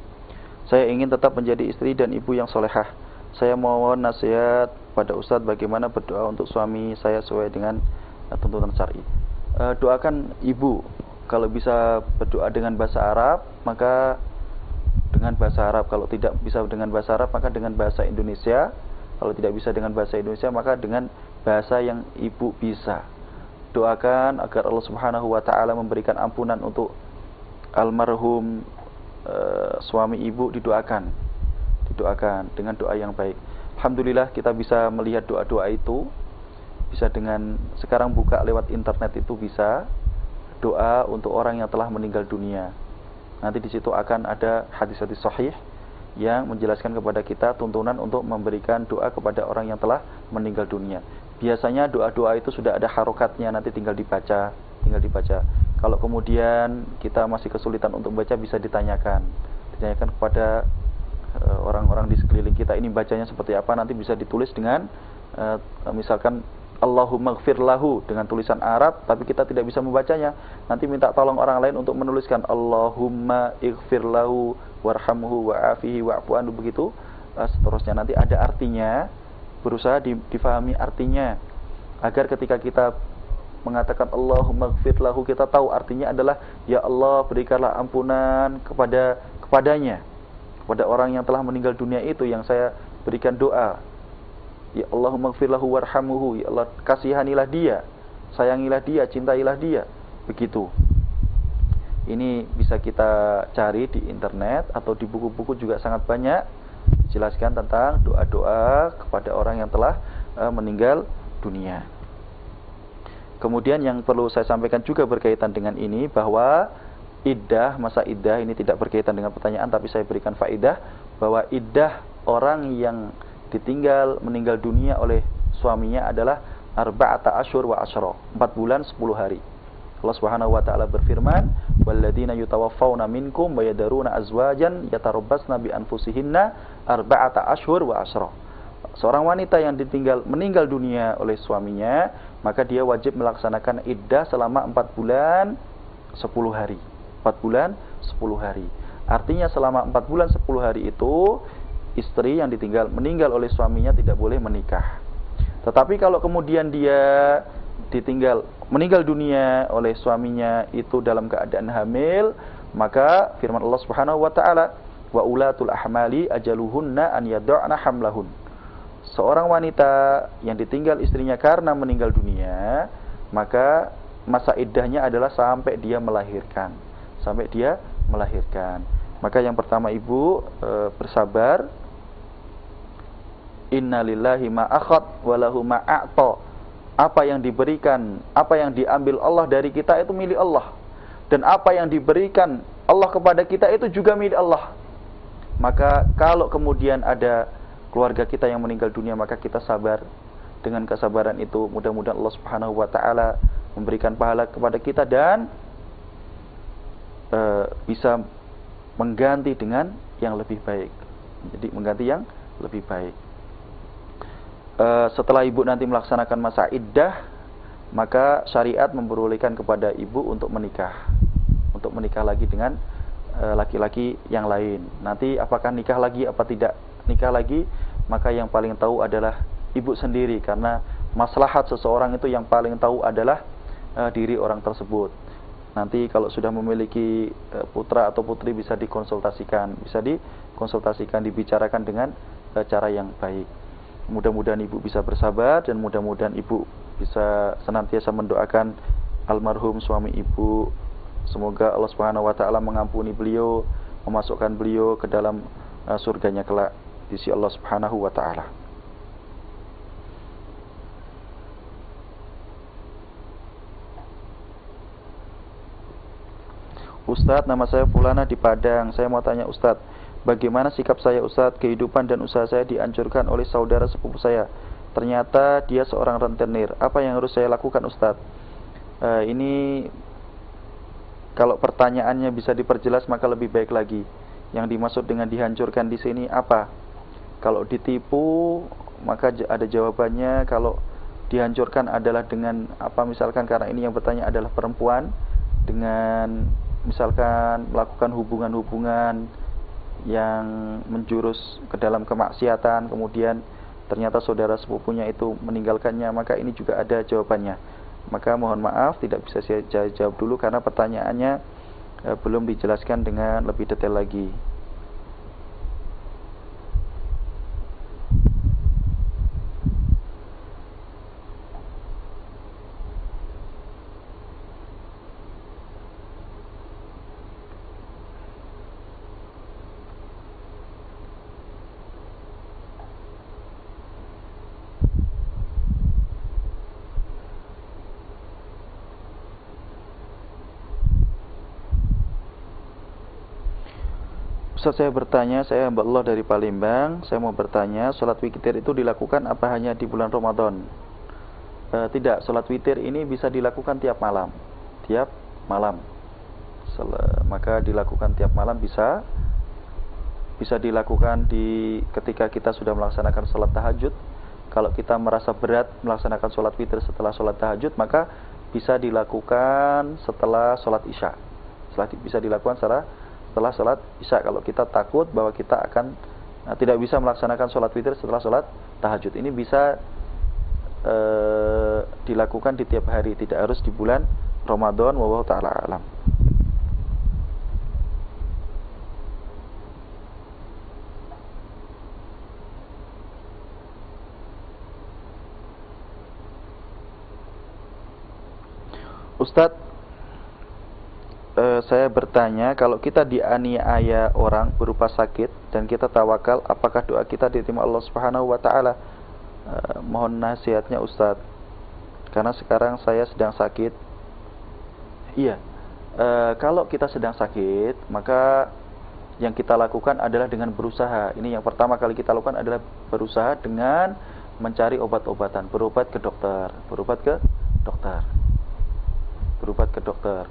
Saya ingin tetap menjadi istri dan ibu yang solehah. Saya mohon nasihat pada Ustaz bagaimana berdoa untuk suami saya sesuai dengan tuntunan syar'i. Doakan ibu. Kalau bisa berdoa dengan bahasa Arab, maka dengan bahasa Arab. Kalau tidak bisa dengan bahasa Arab, maka dengan bahasa Indonesia. Kalau tidak bisa dengan bahasa Indonesia, maka dengan bahasa yang ibu bisa. Doakan agar Allah Subhanahu wa taala memberikan ampunan untuk almarhum suami ibu. Didoakan dengan doa yang baik. Alhamdulillah kita bisa melihat doa-doa itu. Bisa dengan sekarang buka lewat internet itu bisa doa untuk orang yang telah meninggal dunia. Nanti di situ akan ada hadis-hadis sahih yang menjelaskan kepada kita tuntunan untuk memberikan doa kepada orang yang telah meninggal dunia. Biasanya doa-doa itu sudah ada harokatnya, nanti tinggal dibaca. Kalau kemudian kita masih kesulitan untuk baca, bisa ditanyakan kepada orang-orang di sekeliling kita, ini bacanya seperti apa. Nanti bisa ditulis dengan misalkan Allahumma gfir lahu dengan tulisan Arab, tapi kita tidak bisa membacanya. Nanti minta tolong orang lain untuk menuliskan Allahumma ighfir lahu warhamhu wa'afihi wa'fu anhu, begitu seterusnya. Nanti ada artinya. Berusaha difahami artinya, agar ketika kita mengatakan Allahumma gfir lahu, kita tahu artinya adalah ya Allah berikanlah ampunan kepadanya, kepada orang yang telah meninggal dunia itu yang saya berikan doa. Ya Allahumma gfir lahu warhamhu, ya Allah kasihanilah dia, sayangilah dia, cintailah dia, begitu. Ini bisa kita cari di internet atau di buku-buku juga sangat banyak jelaskan tentang doa-doa kepada orang yang telah meninggal dunia. Kemudian yang perlu saya sampaikan juga berkaitan dengan ini, bahwa iddah, masa iddah ini tidak berkaitan dengan pertanyaan, tapi saya berikan faedah bahwa iddah orang yang ditinggal meninggal dunia oleh suaminya adalah arba'ata asyhur wa asyra, 4 bulan 10 hari. Allah Subhanahu wa taala berfirman, walladzina yutawaffawna minkum wa yadaruna azwajan yatarabbasna bi anfusihinna arba'ata asyhur wa asyra. Seorang wanita yang meninggal dunia oleh suaminya, maka dia wajib melaksanakan iddah selama 4 bulan 10 hari. 4 bulan 10 hari. Artinya selama 4 bulan 10 hari itu istri yang meninggal oleh suaminya tidak boleh menikah. Tetapi kalau kemudian dia meninggal dunia oleh suaminya itu dalam keadaan hamil, maka firman Allah Subhanahu wa taala, wa ulatul ahmali ajaluhunna an yad'na hamlahun. Seorang wanita yang ditinggal istrinya karena meninggal dunia, maka masa iddahnya adalah sampai dia melahirkan. Maka yang pertama ibu bersabar. Innalillahi ma akhad wa lahu ma a'ta. apa yang diberikan, apa yang diambil Allah dari kita itu milik Allah, dan apa yang diberikan Allah kepada kita itu juga milik Allah. Maka kalau kemudian ada keluarga kita yang meninggal dunia, maka kita sabar. Dengan kesabaran itu mudah-mudahan Allah Subhanahu wa taala memberikan pahala kepada kita dan bisa mengganti dengan yang lebih baik. Jadi mengganti yang lebih baik. Setelah ibu nanti melaksanakan masa iddah, maka syariat memperbolehkan kepada ibu untuk menikah lagi dengan laki-laki yang lain. Nanti apakah nikah lagi apa tidak nikah lagi, maka yang paling tahu adalah ibu sendiri, karena maslahat seseorang itu yang paling tahu adalah diri orang tersebut. Nanti kalau sudah memiliki putra atau putri bisa dikonsultasikan, dibicarakan dengan cara yang baik. Mudah-mudahan ibu bisa bersabar dan mudah-mudahan ibu bisa senantiasa mendoakan almarhum suami ibu. Semoga Allah Subhanahu wa taala mengampuni beliau, memasukkan beliau ke dalam surganya kelak di sisi Allah Subhanahu wa taala. Ustadz, nama saya Fulana di Padang. Saya mau tanya Ustadz, bagaimana sikap saya Ustadz? Kehidupan dan usaha saya dihancurkan oleh saudara sepupu saya. Ternyata dia seorang rentenir. Apa yang harus saya lakukan Ustadz? Ini kalau pertanyaannya bisa diperjelas maka lebih baik lagi. Yang dimaksud dengan dihancurkan di sini apa? Kalau ditipu maka ada jawabannya. Kalau dihancurkan adalah dengan apa? Misalkan karena ini yang bertanya adalah perempuan, dengan misalkan melakukan hubungan-hubungan yang menjurus ke dalam kemaksiatan, kemudian ternyata saudara sepupunya itu meninggalkannya, maka ini juga ada jawabannya. Maka mohon maaf tidak bisa saya jawab dulu karena pertanyaannya belum dijelaskan dengan lebih detail lagi. Ustaz, saya bertanya, saya hamba Allah dari Palembang. Saya mau bertanya, sholat witir itu dilakukan apa hanya di bulan Ramadan? Tidak, sholat witir ini bisa dilakukan tiap malam. Tiap malam. Maka dilakukan tiap malam bisa dilakukan ketika kita sudah melaksanakan sholat tahajud. Kalau kita merasa berat melaksanakan sholat witir setelah sholat tahajud, maka bisa dilakukan setelah sholat isya. Bisa dilakukan setelah sholat isya. Kalau kita takut bahwa kita akan tidak bisa melaksanakan sholat witir setelah sholat tahajud, ini bisa dilakukan di tiap hari, tidak harus di bulan Ramadan. Wallahu ta'ala alam. Ustadz, saya bertanya, kalau kita dianiaya orang berupa sakit dan kita tawakal, apakah doa kita diterima Allah Subhanahu wa taala? Mohon nasihatnya Ustadz, karena sekarang saya sedang sakit. Iya, kalau kita sedang sakit, maka yang kita lakukan adalah dengan berusaha. Ini yang pertama kali kita lakukan adalah berusaha dengan mencari obat-obatan, berobat ke dokter.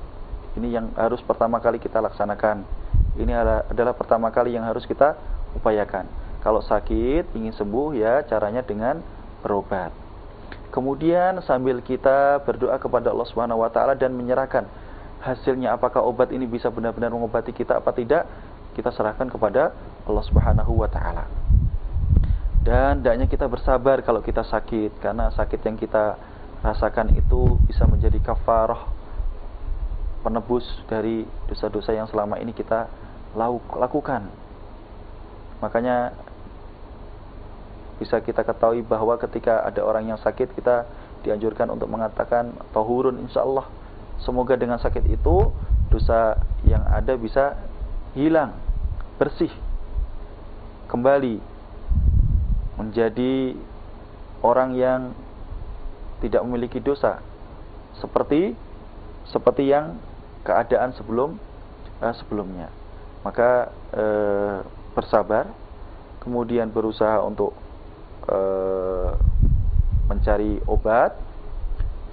Ini yang harus pertama kali kita laksanakan. Ini adalah pertama kali yang harus kita upayakan. Kalau sakit, ingin sembuh, ya caranya dengan berobat. Kemudian sambil kita berdoa kepada Allah Subhanahu wa taala dan menyerahkan hasilnya, apakah obat ini bisa benar-benar mengobati kita apa tidak, kita serahkan kepada Allah Subhanahu wa taala. Dan hendaknya kita bersabar kalau kita sakit, karena sakit yang kita rasakan itu bisa menjadi kafarah, penebus dari dosa-dosa yang selama ini kita lakukan. Makanya bisa kita ketahui bahwa ketika ada orang yang sakit, kita dianjurkan untuk mengatakan tahurun, insyaallah, semoga dengan sakit itu dosa yang ada bisa hilang, bersih, kembali menjadi orang yang tidak memiliki dosa seperti yang keadaan sebelumnya. Maka bersabar, kemudian berusaha untuk mencari obat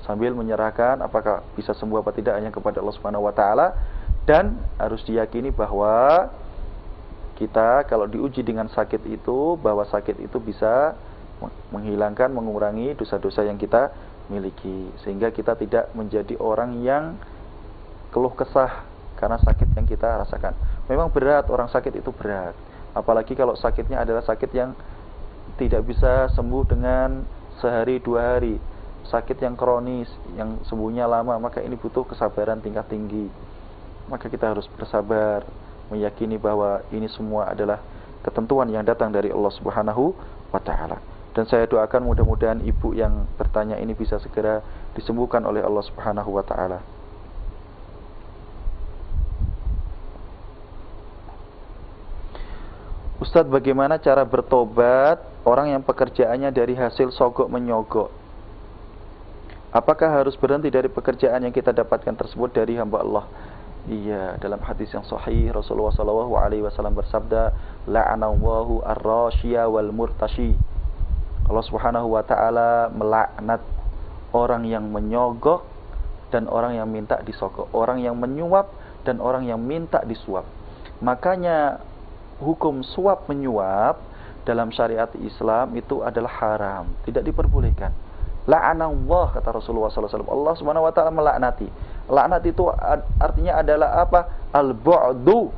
sambil menyerahkan apakah bisa sembuh apa tidak hanya kepada Allah Subhanahu wa taala, dan harus diyakini bahwa kita kalau diuji dengan sakit itu, bahwa sakit itu bisa menghilangkan, mengurangi dosa-dosa yang kita miliki, sehingga kita tidak menjadi orang yang keluh kesah karena sakit yang kita rasakan. Memang berat, orang sakit itu berat, apalagi kalau sakitnya adalah sakit yang tidak bisa sembuh dengan sehari dua hari, sakit yang kronis, yang sembuhnya lama, maka ini butuh kesabaran tingkat tinggi. Maka kita harus bersabar, meyakini bahwa ini semua adalah ketentuan yang datang dari Allah Subhanahu wa taala. Dan saya doakan mudah-mudahan ibu yang bertanya ini bisa segera disembuhkan oleh Allah Subhanahu wa taala. Ustadz, bagaimana cara bertobat orang yang pekerjaannya dari hasil sogok menyogok? Apakah harus berhenti dari pekerjaan yang kita dapatkan tersebut dari hamba Allah? Iya, dalam hadis yang sahih Rasulullah SAW bersabda, la'anallahu ar-rashiya wal murtashi. Allah Subhanahu wa taala melaknat orang yang menyogok dan orang yang minta disogok, orang yang menyuap dan orang yang minta disuap. Makanya hukum suap menyuap dalam syariat Islam itu adalah haram, tidak diperbolehkan. La'anallah, kata Rasulullah SAW. Allah Subhanahu wa taala melaknati. Laknat itu artinya adalah apa? Al-bu'du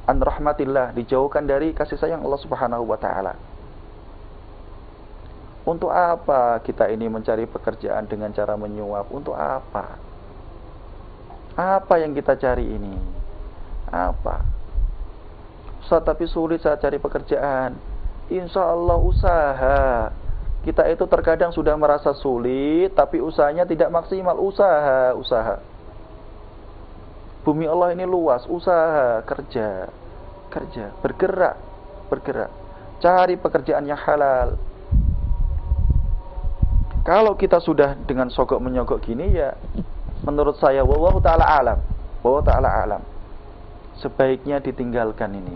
an rahmatillah, dijauhkan dari kasih sayang Allah Subhanahu wa taala. Untuk apa kita ini mencari pekerjaan dengan cara menyuap? Untuk apa? Apa yang kita cari ini? Apa? Ustaz, tapi sulit saya cari pekerjaan. Insya Allah usaha. Kita itu terkadang sudah merasa sulit, tapi usahanya tidak maksimal. Usaha. Bumi Allah ini luas, usaha, kerja, bergerak. Cari pekerjaan yang halal. Kalau kita sudah dengan sogok menyogok gini, ya menurut saya wallahu ta'ala alam, sebaiknya ditinggalkan ini.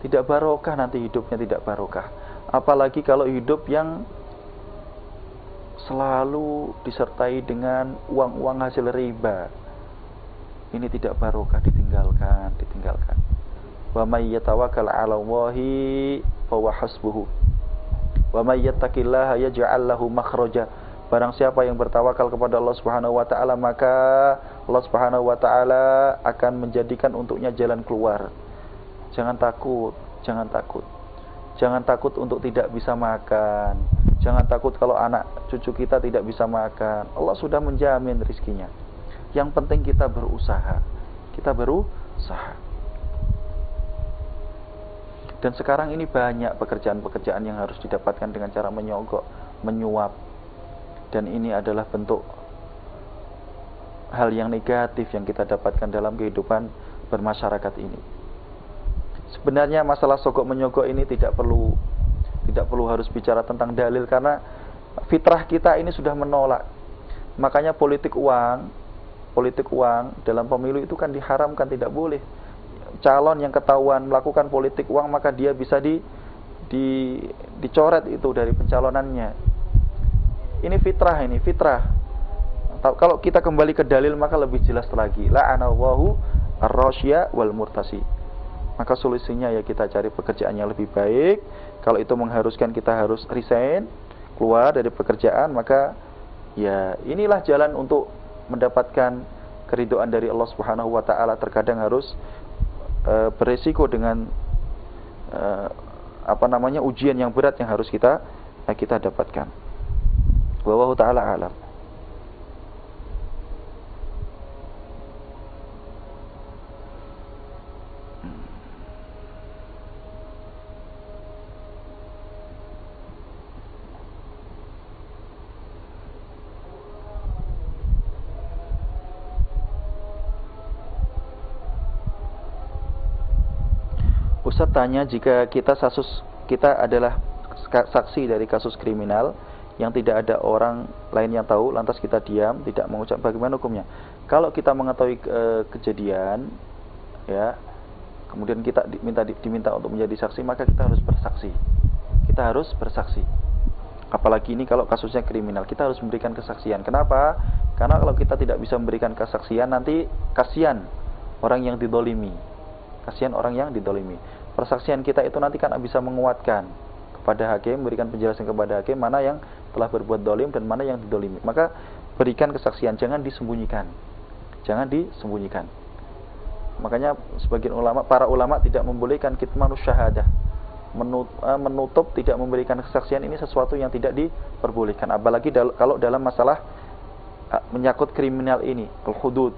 Tidak barokah, nanti hidupnya tidak barokah. Apalagi kalau hidup yang selalu disertai dengan uang-uang hasil riba, ini tidak barokah, ditinggalkan. Wa may yatawakkal 'ala Allahi fa huwa hasbuhu wa may yattaqillaha yaj'al lahu makhraja. Barang siapa yang bertawakal kepada Allah Subhanahu wa taala, maka Allah Subhanahu wa taala akan menjadikan untuknya jalan keluar. Jangan takut. Jangan takut untuk tidak bisa makan. Jangan takut kalau anak cucu kita tidak bisa makan. Allah sudah menjamin rizkinya. Yang penting kita berusaha. Dan sekarang ini banyak pekerjaan-pekerjaan yang harus didapatkan dengan cara menyogok, menyuap. Dan ini adalah bentuk hal yang negatif yang kita dapatkan dalam kehidupan bermasyarakat ini. Sebenarnya masalah sogok menyogok ini tidak perlu harus bicara tentang dalil, karena fitrah kita ini sudah menolak. Makanya politik uang dalam pemilu itu kan diharamkan, tidak boleh. Calon yang ketahuan melakukan politik uang, maka dia bisa dicoret itu dari pencalonannya. Ini fitrah. Kalau kita kembali ke dalil maka lebih jelas lagi. La'anallahu ar-rashiya wal murtasi. Maka solusinya ya kita cari pekerjaan yang lebih baik. Kalau itu mengharuskan kita harus resign, keluar dari pekerjaan, maka ya inilah jalan untuk mendapatkan keridhaan dari Allah Subhanahu wa taala. Terkadang harus beresiko dengan ujian yang berat yang harus kita dapatkan. Wallahu taala alam. Ustaz tanya, jika kita adalah saksi dari kasus kriminal yang tidak ada orang lain yang tahu, lantas kita diam, tidak mengucap, bagaimana hukumnya? Kalau kita mengetahui kejadian, ya, kemudian kita diminta untuk menjadi saksi, maka kita harus bersaksi. Kita harus bersaksi. Apalagi ini kalau kasusnya kriminal, kita harus memberikan kesaksian. Kenapa? Karena kalau kita tidak bisa memberikan kesaksian, nanti kasihan orang yang didolimi. Kasihan orang yang didolimi. Persaksian kita itu nanti kan bisa menguatkan kepada hakim, memberikan penjelasan kepada hakim mana yang telah berbuat dolim dan mana yang didolimi. Maka berikan kesaksian, jangan disembunyikan. Jangan disembunyikan. Makanya sebagian ulama, para ulama tidak membolehkan kitmanus syahadah. Menutup, tidak memberikan kesaksian, ini sesuatu yang tidak diperbolehkan. Apalagi kalau dalam masalah menyangkut kriminal ini, al-hudud,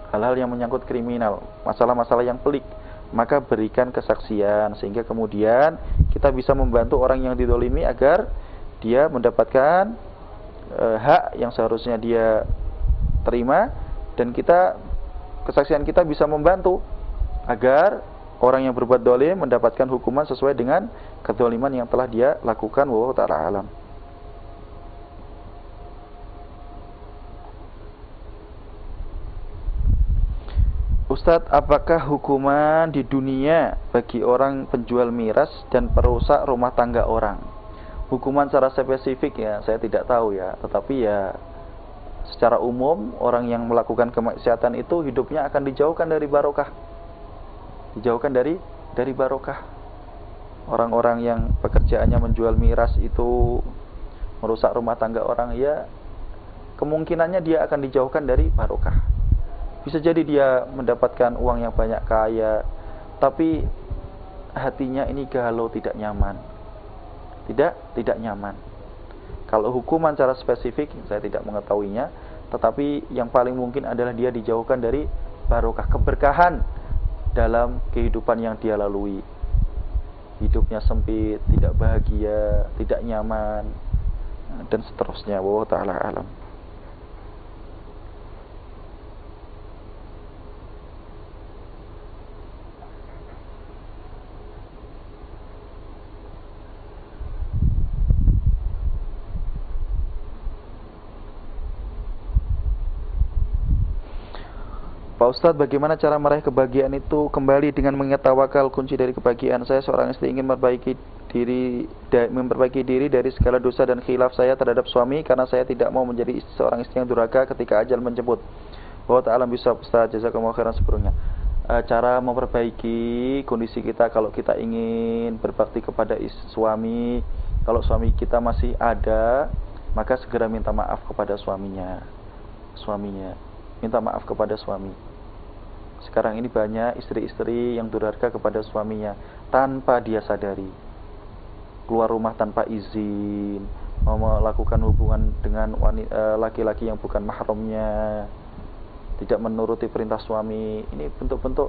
hal-hal yang menyangkut kriminal, masalah-masalah yang pelik, maka berikan kesaksian sehingga kemudian kita bisa membantu orang yang didolimi agar dia mendapatkan hak yang seharusnya dia terima, dan kesaksian kita bisa membantu agar orang yang berbuat dolim mendapatkan hukuman sesuai dengan kedoliman yang telah dia lakukan. Wallahu ta'ala alam. Ustadz, apakah hukuman di dunia bagi orang penjual miras dan perusak rumah tangga orang? Hukuman secara spesifik ya saya tidak tahu ya, tetapi ya secara umum orang yang melakukan kemaksiatan itu hidupnya akan dijauhkan dari barokah. Dijauhkan dari barokah. Orang-orang yang pekerjaannya menjual miras itu merusak rumah tangga orang, ya kemungkinannya dia akan dijauhkan dari barokah. Bisa jadi dia mendapatkan uang yang banyak, kaya, tapi hatinya ini galau, tidak nyaman. Tidak nyaman. Kalau hukuman secara spesifik saya tidak mengetahuinya, tetapi yang paling mungkin adalah dia dijauhkan dari barokah, keberkahan dalam kehidupan yang dia lalui. Hidupnya sempit, tidak bahagia, tidak nyaman, dan seterusnya. Wallahu ta'ala alam. Pak Ustadz, bagaimana cara meraih kebahagiaan itu kembali dengan mengingat tawakal, kunci dari kebahagiaan? Saya seorang istri ingin memperbaiki diri dari segala dosa dan khilaf saya terhadap suami, karena saya tidak mau menjadi seorang istri yang durhaka ketika ajal menjemput. Wallahu ta'ala bisa. Ustadz, jazakumullah khairan sebelumnya. Cara memperbaiki kondisi kita kalau kita ingin berbakti kepada suami, kalau suami kita masih ada, maka segera minta maaf kepada suaminya. Minta maaf kepada suami. Sekarang ini banyak istri-istri yang durhaka kepada suaminya tanpa dia sadari. Keluar rumah tanpa izin, melakukan hubungan dengan laki-laki yang bukan mahramnya, tidak menuruti perintah suami. Ini bentuk-bentuk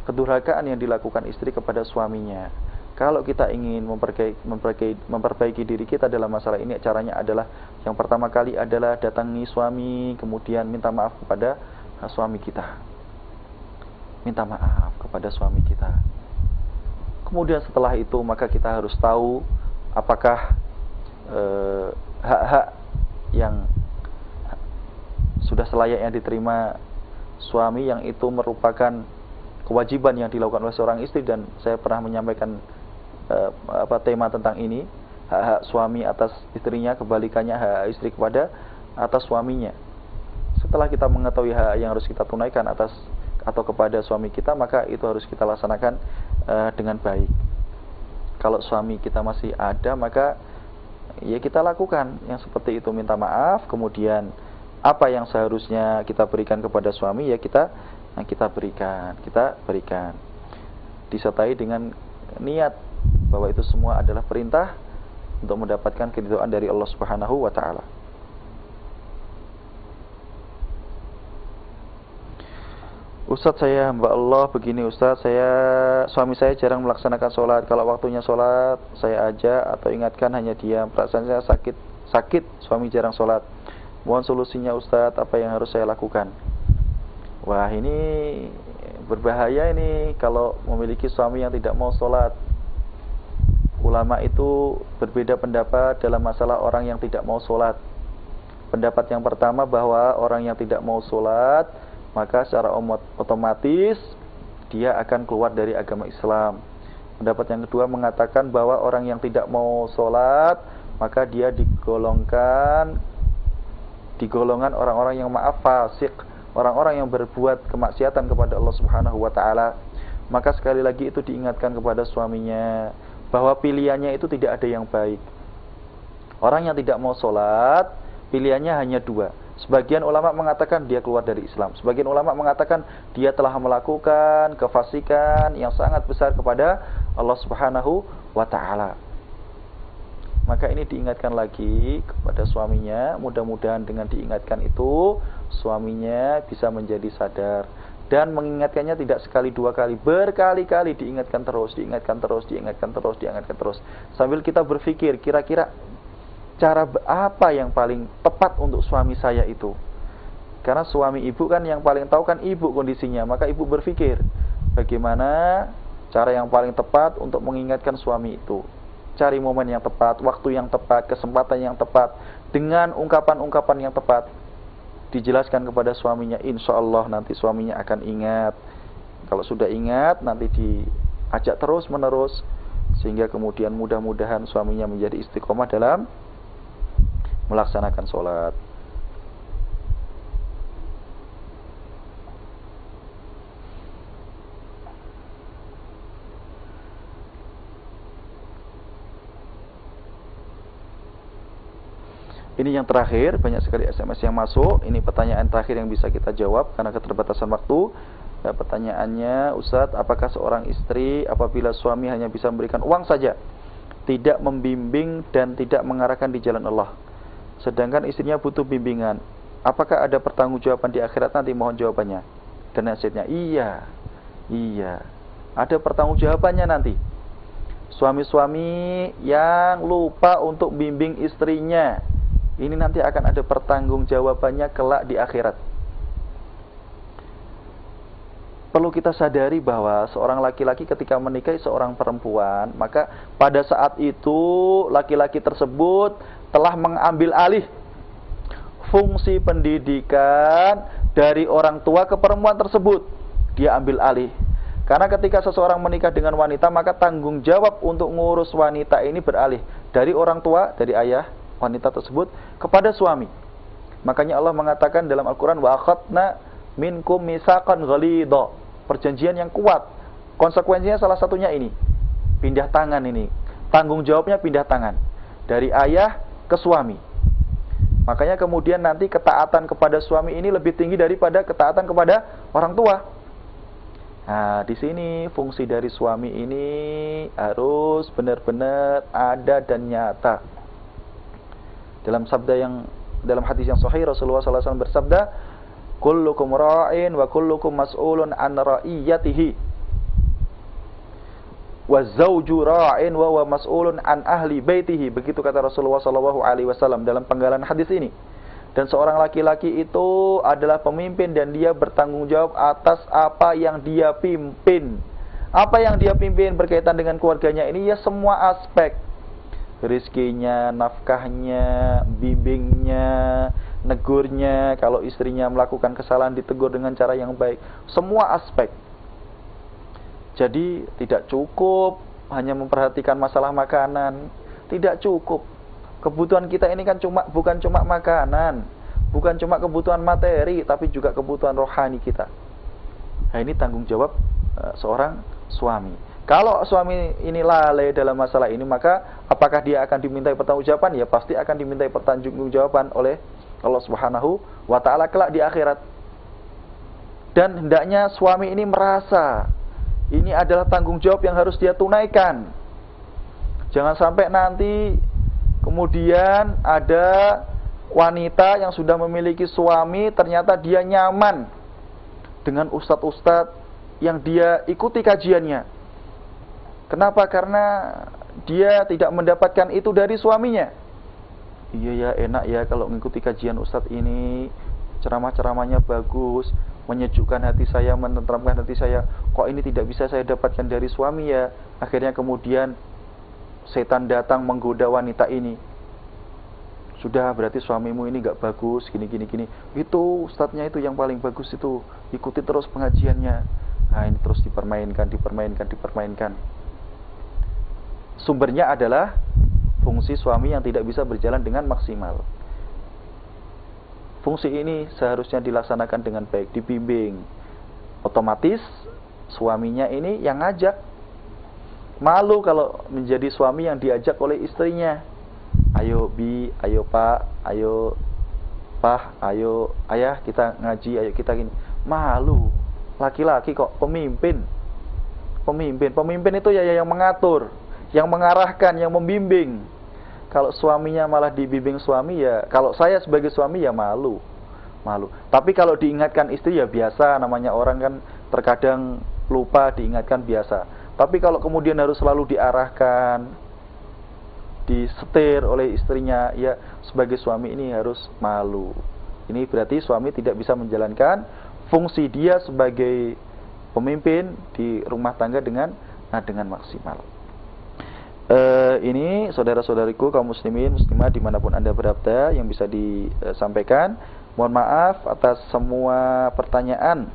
kedurhakaan yang dilakukan istri kepada suaminya. Kalau kita ingin memperbaiki diri kita dalam masalah ini, caranya adalah yang pertama kali adalah datangi suami, kemudian minta maaf kepada suami kita. Minta maaf kepada suami kita. Kemudian setelah itu maka kita harus tahu apakah hak-hak yang sudah selayaknya diterima suami, yang itu merupakan kewajiban yang dilakukan oleh seorang istri. Dan saya pernah menyampaikan tema tentang ini, hak-hak suami atas istrinya, kebalikannya hak istri kepada atas suaminya. Setelah kita mengetahui hak yang harus kita tunaikan atas atau kepada suami kita, maka itu harus kita laksanakan dengan baik. Kalau suami kita masih ada, maka ya kita lakukan yang seperti itu, minta maaf. Kemudian apa yang seharusnya kita berikan kepada suami, ya kita berikan. Disertai dengan niat bahwa itu semua adalah perintah untuk mendapatkan keridhaan dari Allah Subhanahu wa taala. Ustadz, saya hamba Allah begini Ustadz, suami saya jarang melaksanakan sholat. Kalau waktunya sholat saya ajak atau ingatkan hanya diam. Perasaan saya sakit, suami jarang sholat. Mohon solusinya Ustadz, apa yang harus saya lakukan? Wah, ini berbahaya ini kalau memiliki suami yang tidak mau sholat. ulama itu berbeda pendapat dalam masalah orang yang tidak mau sholat. Pendapat yang pertama bahwa orang yang tidak mau sholat, maka secara otomatis dia akan keluar dari agama Islam. Pendapat yang kedua mengatakan bahwa orang yang tidak mau sholat, maka dia digolongkan di golongan orang-orang yang maaf fasik, orang-orang yang berbuat kemaksiatan kepada Allah Subhanahu wa taala. Maka sekali lagi itu diingatkan kepada suaminya bahwa pilihannya itu tidak ada yang baik. Orang yang tidak mau sholat, pilihannya hanya dua. Sebagian ulama mengatakan dia keluar dari Islam. Sebagian ulama mengatakan dia telah melakukan kefasikan yang sangat besar kepada Allah Subhanahu wa ta'ala. Maka ini diingatkan lagi kepada suaminya. Mudah-mudahan dengan diingatkan itu suaminya bisa menjadi sadar. Dan mengingatkannya tidak sekali dua kali, berkali-kali diingatkan terus, diingatkan terus, diingatkan terus, diingatkan terus. Sambil kita berpikir kira-kira cara apa yang paling tepat untuk suami saya itu. Karena suami ibu kan yang paling tahu kan ibu kondisinya. Maka ibu berpikir bagaimana cara yang paling tepat untuk mengingatkan suami itu. Cari momen yang tepat, waktu yang tepat, kesempatan yang tepat, dengan ungkapan-ungkapan yang tepat. Dijelaskan kepada suaminya, insya Allah nanti suaminya akan ingat. Kalau sudah ingat, nanti diajak terus menerus, sehingga kemudian mudah-mudahan suaminya menjadi istiqomah dalam melaksanakan sholat. Ini yang terakhir, banyak sekali SMS yang masuk. Ini pertanyaan terakhir yang bisa kita jawab karena keterbatasan waktu. Pertanyaannya, Ustadz, apakah seorang istri apabila suami hanya bisa memberikan uang saja, tidak membimbing dan tidak mengarahkan di jalan Allah, sedangkan istrinya butuh bimbingan, apakah ada pertanggungjawaban di akhirat nanti? Mohon jawabannya. Dan nasihatnya, iya, ada pertanggungjawabannya nanti. Suami-suami yang lupa untuk bimbing istrinya, ini nanti akan ada pertanggungjawabannya kelak di akhirat. Perlu kita sadari bahwa seorang laki-laki ketika menikahi seorang perempuan, maka pada saat itu laki-laki tersebut telah mengambil alih fungsi pendidikan dari orang tua ke perempuan tersebut. Dia ambil alih. Karena ketika seseorang menikah dengan wanita, maka tanggung jawab untuk ngurus wanita ini beralih dari orang tua, dari ayah wanita tersebut kepada suami. Makanya Allah mengatakan dalam Al-Quran, wa akhadna minkum misaqan ghalidha, perjanjian yang kuat. Konsekuensinya salah satunya ini, pindah tangan ini. Tanggung jawabnya pindah tangan dari ayah ke suami. Makanya kemudian nanti ketaatan kepada suami ini lebih tinggi daripada ketaatan kepada orang tua. Nah, di sini fungsi dari suami ini harus benar-benar ada dan nyata. Dalam hadis yang sahih, Rasulullah SAW bersabda, kullukum ra'in wa kullukum mas'ulun an ra'iyatihi wa zawju ra'in wa huwa mas'ulun an ahli baitihi. Begitu kata Rasulullah SAW dalam penggalan hadis ini. Dan seorang laki-laki itu adalah pemimpin dan dia bertanggung jawab atas apa yang dia pimpin. Apa yang dia pimpin berkaitan dengan keluarganya ini ya semua aspek. Rizkinya, nafkahnya, bimbingnya, negurnya. Kalau istrinya melakukan kesalahan ditegur dengan cara yang baik. Semua aspek. Jadi tidak cukup hanya memperhatikan masalah makanan. Tidak cukup. Kebutuhan kita ini kan bukan cuma makanan, bukan cuma kebutuhan materi, tapi juga kebutuhan rohani kita. Nah, ini tanggung jawab seorang suami. Kalau suami ini lalai dalam masalah ini, maka apakah dia akan dimintai pertanggungjawaban? Ya pasti akan dimintai pertanggungjawaban oleh Allah Subhanahu wa ta'ala kelak di akhirat. Dan hendaknya suami ini merasa ini adalah tanggung jawab yang harus dia tunaikan. Jangan sampai nanti kemudian ada wanita yang sudah memiliki suami, ternyata dia nyaman dengan ustadz-ustadz yang dia ikuti kajiannya. Kenapa? Karena dia tidak mendapatkan itu dari suaminya. Iya ya, enak ya kalau mengikuti kajian ustadz ini, ceramah-ceramahnya bagus, menyejukkan hati saya, menenteramkan hati saya. Kok ini tidak bisa saya dapatkan dari suami ya? Akhirnya kemudian setan datang menggoda wanita ini, sudah berarti suamimu ini gak bagus, gini. Itu ustadznya itu yang paling bagus itu, ikuti terus pengajiannya. Nah ini terus dipermainkan. Sumbernya adalah fungsi suami yang tidak bisa berjalan dengan maksimal. Fungsi ini seharusnya dilaksanakan dengan baik, dibimbing. Otomatis suaminya ini yang ngajak. Malu kalau menjadi suami yang diajak oleh istrinya. Ayo bi, ayo pak, ayo pah, ayo ayah kita ngaji, ayo kita gini. Malu. Laki-laki kok pemimpin. Pemimpin itu ya yang mengatur, yang mengarahkan, yang membimbing. Kalau suaminya malah dibimbing suami, ya kalau saya sebagai suami ya malu. Tapi kalau diingatkan istri ya biasa, namanya orang kan terkadang lupa, diingatkan biasa. Tapi kalau kemudian harus selalu diarahkan, disetir oleh istrinya, ya sebagai suami ini harus malu. Ini berarti suami tidak bisa menjalankan fungsi dia sebagai pemimpin di rumah tangga dengan maksimal. Ini saudara-saudariku kaum muslimin muslimah dimanapun anda berada yang bisa disampaikan. Mohon maaf atas semua pertanyaan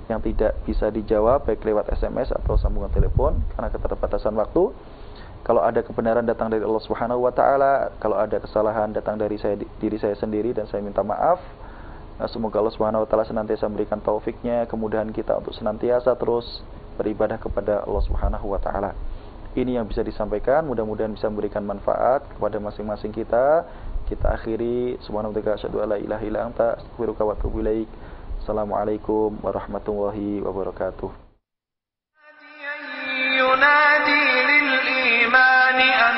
yang tidak bisa dijawab baik lewat SMS atau sambungan telepon karena keterbatasan waktu. Kalau ada kebenaran datang dari Allah Subhanahu wa taala, kalau ada kesalahan datang dari diri saya sendiri dan saya minta maaf. Semoga Allah Subhanahu wa taala senantiasa memberikan taufiknya, kemudahan kita untuk senantiasa terus beribadah kepada Allah Subhanahu wa taala. Ini yang bisa disampaikan, mudah-mudahan bisa memberikan manfaat kepada masing-masing kita. Kita akhiri, subhanahu wa ta'ala, asyhadu an la ilaha illa anta, astaghfiruka wa atubu ilaik. Assalamualaikum warahmatullahi wabarakatuh. ينادي للإيمان أن